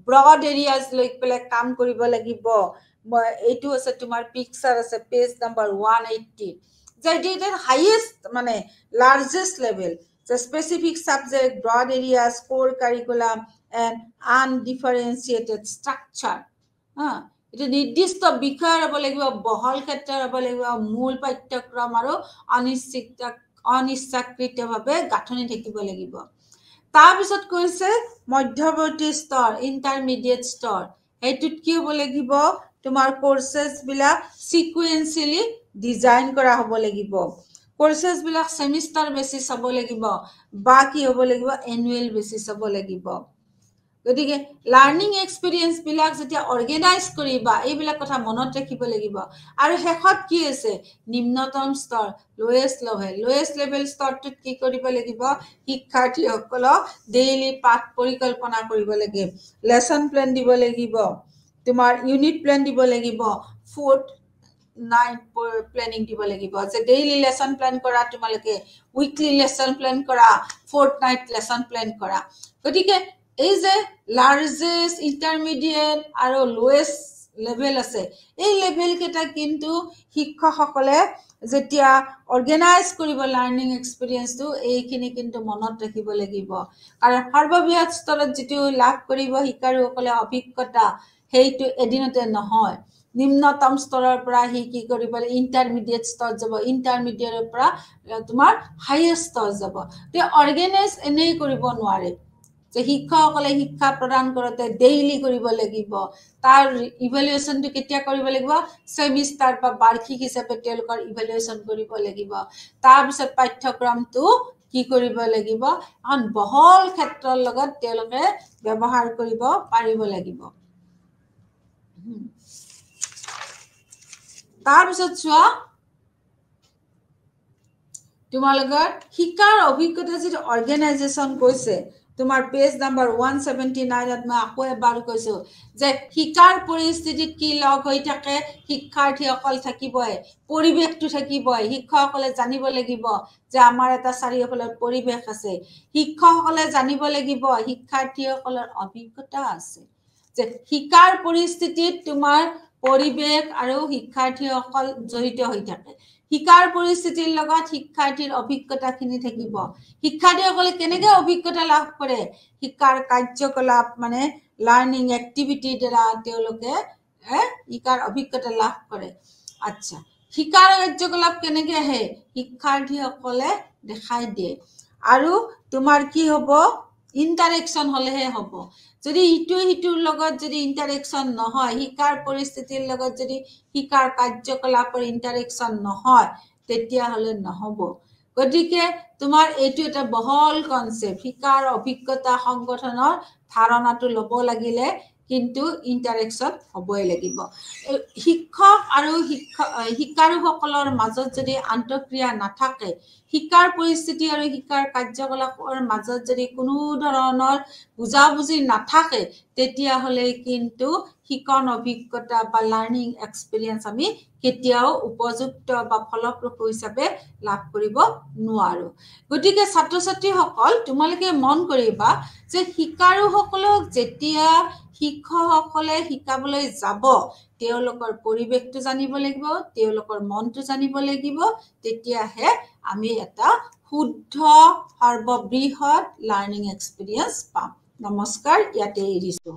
ব্ৰড এৰিয়াজ লৈ পেলাই কাম কৰিব লাগিব। এইটো আছে তোমাৰ পিকচাৰ আছে পেজ নাম্বাৰ 180, যে এইটো হাইয়েষ্ট মানে largest level, the specific subject, broad areas, core curriculum, and undifferentiated structure. এটা নিৰ্দিষ্ট বিষয়ৰ হ'ব লাগিব, বহল ক্ষেত্ৰৰ হ'ব লাগিব, মূল পাঠ্যক্ৰম আৰু অনিচ্ছাকৃতভাৱে গাঁথনি থাকিব লাগিব। তাৰপিছত কৈছে মধ্যৱৰ্তী স্তৰ, ইণ্টাৰমিডিয়েট স্তৰ, সেইটোত কি হ'ব লাগিব, তোমাৰ কোৰ্চেছবিলাক সিকুৱেন্সিয়েলি ডিজাইন কৰা হ'ব লাগিব। কোৰ্চেছবিলাক সেমিষ্টাৰ বেচিছ হ'ব লাগিব বা কি হ'ব লাগিব, এনুৱেল বেচিছ হ'ব লাগিব। গতিকে লাৰ্নিং এক্সপিৰিয়েঞ্চবিলাক যেতিয়া অৰ্গেনাইজ কৰিবা এইবিলাক কথা মনত ৰাখিব লাগিব। আৰু শেষত কি আছে, নিম্নতম স্তৰ, লোৱেষ্ট লেভেল স্তৰটোত কি কৰিব লাগিব, শিক্ষাৰ্থীসকলক ডেইলি পাঠ পৰিকল্পনা কৰিব লাগিব, লেচন প্লেন দিব লাগিব, তোমাৰ ইউনিট প্লেন দিব লাগিব, ফৰ্থ নাইট প্লেনিং দিব লাগিব, যে ডেইলি লেসন প্লেন কৰা, তোমালোকে উইকলি লেসন প্লেন কৰা, ফৰ্থ নাইট লেসন প্লেন কৰা। গতিকে এই যে লাৰ্জেষ্ট, ইণ্টাৰমিডিয়েট আৰু লোৱেষ্ট লেভেল আছে, এই লেভেল কেইটা কিন্তু শিক্ষকসকলে যেতিয়া অৰ্গেনাইজ কৰিব লাৰ্নিং এক্সপিৰিয়েঞ্চটো, এইখিনি কিন্তু মনত ৰাখিব লাগিব। কাৰণ সৰ্ববৃহৎ স্তৰত যিটো লাভ কৰিব শিকাৰুসকলে অভিজ্ঞতা, সেইটো এদিনতে নহয়, নিম্নতম স্তৰৰ পৰা সি কি কৰিব, ইণ্টাৰমিডিয়েট স্তৰ যাব, ইণ্টাৰমিডিয়েটৰ পৰা তোমাৰ হাইয়েষ্ট স্তৰ যাব। তে অৰ্গেনাইজ এনেই কৰিব নোৱাৰে, যে শিক্ষকসকলে শিক্ষা প্ৰদান কৰোঁতে ডেইলি কৰিব লাগিব, তাৰ ইভেলুৱেশ্যনটো কেতিয়া কৰিব লাগিব, ছেমিষ্টাৰ বা বাৰ্ষিক হিচাপে তেওঁলোকৰ ইভেলুৱেশ্যন কৰিব লাগিব। তাৰপিছত পাঠ্যক্ৰমটো কি কৰিব লাগিব, এখন বহল ক্ষেত্ৰৰ লগত তেওঁলোকে ব্যৱহাৰ কৰিব পাৰিব লাগিব। তাৰপিছত চোৱা তোমালোকৰ শিকাৰ অভিজ্ঞতা যিটো অৰ্গেনাইজেশ্যন কৈছে, তোমাৰ পেজ নাম্বাৰ 179ত মই আকৌ এবাৰ কৈছো যে শিকাৰ পৰিস্থিতিত কি লগ হৈ থাকে, শিক্ষাৰ্থীসকল থাকিবই, পৰিৱেশটো থাকিবই, শিক্ষকসকলে জানিব লাগিব যে আমাৰ এটা চাৰিওফালৰ পৰিৱেশ আছে, শিক্ষকসকলে জানিব লাগিব শিক্ষাৰ্থীসকলৰ অভিজ্ঞতা আছে, যে শিকাৰ পৰিস্থিতিত তোমাৰ পৰিৱেশ আৰু শিক্ষাৰ্থীসকল জড়িত হৈ থাকে। শিকাৰ পৰিস্থিতিৰ লগত শিক্ষাৰ্থীৰ অভিজ্ঞতাখিনি থাকিব। শিক্ষাৰ্থীসকলে কেনেকৈ অভিজ্ঞতা লাভ কৰে, শিকাৰ কাৰ্যকলাপ মানে লাৰ্নিং এক্টিভিটিৰ দ্বাৰা তেওঁলোকে শিকাৰ অভিজ্ঞতা লাভ কৰে। আচ্ছা, শিকাৰ কাৰ্যকলাপ কেনেকৈ আহে, শিক্ষাৰ্থীসকলে দেখাই দিয়ে। আৰু তোমাৰ কি হ'ব, ইণ্টাৰেকশ্যন হ'লেহে হ'ব। যদি ইটোৰ লগত যদি ইণ্টাৰেকশ্যন নহয়, শিকাৰ পৰিস্থিতিৰ লগত যদি শিকাৰ কাৰ্যকলাপৰ ইণ্টাৰেকশ্যন নহয়, তেতিয়াহ'লে নহ'ব। গতিকে তোমাৰ এইটো এটা বহল কনচেপ্ট, শিকাৰ অভিজ্ঞতা সংগঠনৰ ধাৰণাটো ল'ব লাগিলে কিন্তু ইণ্টাৰেকশ্যন হ'বই লাগিব শিক্ষক আৰু শিকাৰুসকলৰ মাজত যদি আন্তঃক্ৰিয়া নাথাকে শিকাৰ পৰিস্থিতি আৰু শিকাৰ কাৰ্যকলাপৰ মাজত যদি কোনো ধৰণৰ বুজাবুজি নাথাকে তেতিয়াহ'লে কিন্তু শিকন অভিজ্ঞতা বা লাৰ্নিং এক্সপিৰিয়েন্স আমি কেতিয়াও উপযুক্ত বা ফলপ্ৰসূ হিচাপে লাভ কৰিব নোৱাৰো গতিকে ছাত্ৰ ছাত্ৰীসকল তোমালোকে মন কৰিবা যে শিকাৰুসকলক যেতিয়া শিক্ষকসকলে শিকাবলৈ যাব তেওঁলোকৰ পৰিৱেশটো জানিব লাগিব তেওঁলোকৰ মনটো জানিব লাগিব তেতিয়াহে আমি এটা শুদ্ধ সৰ্ববৃহৎ লাৰ্নিং এক্সপিৰিয়েন্স পাম নমস্কাৰ ইয়াতে এৰিছো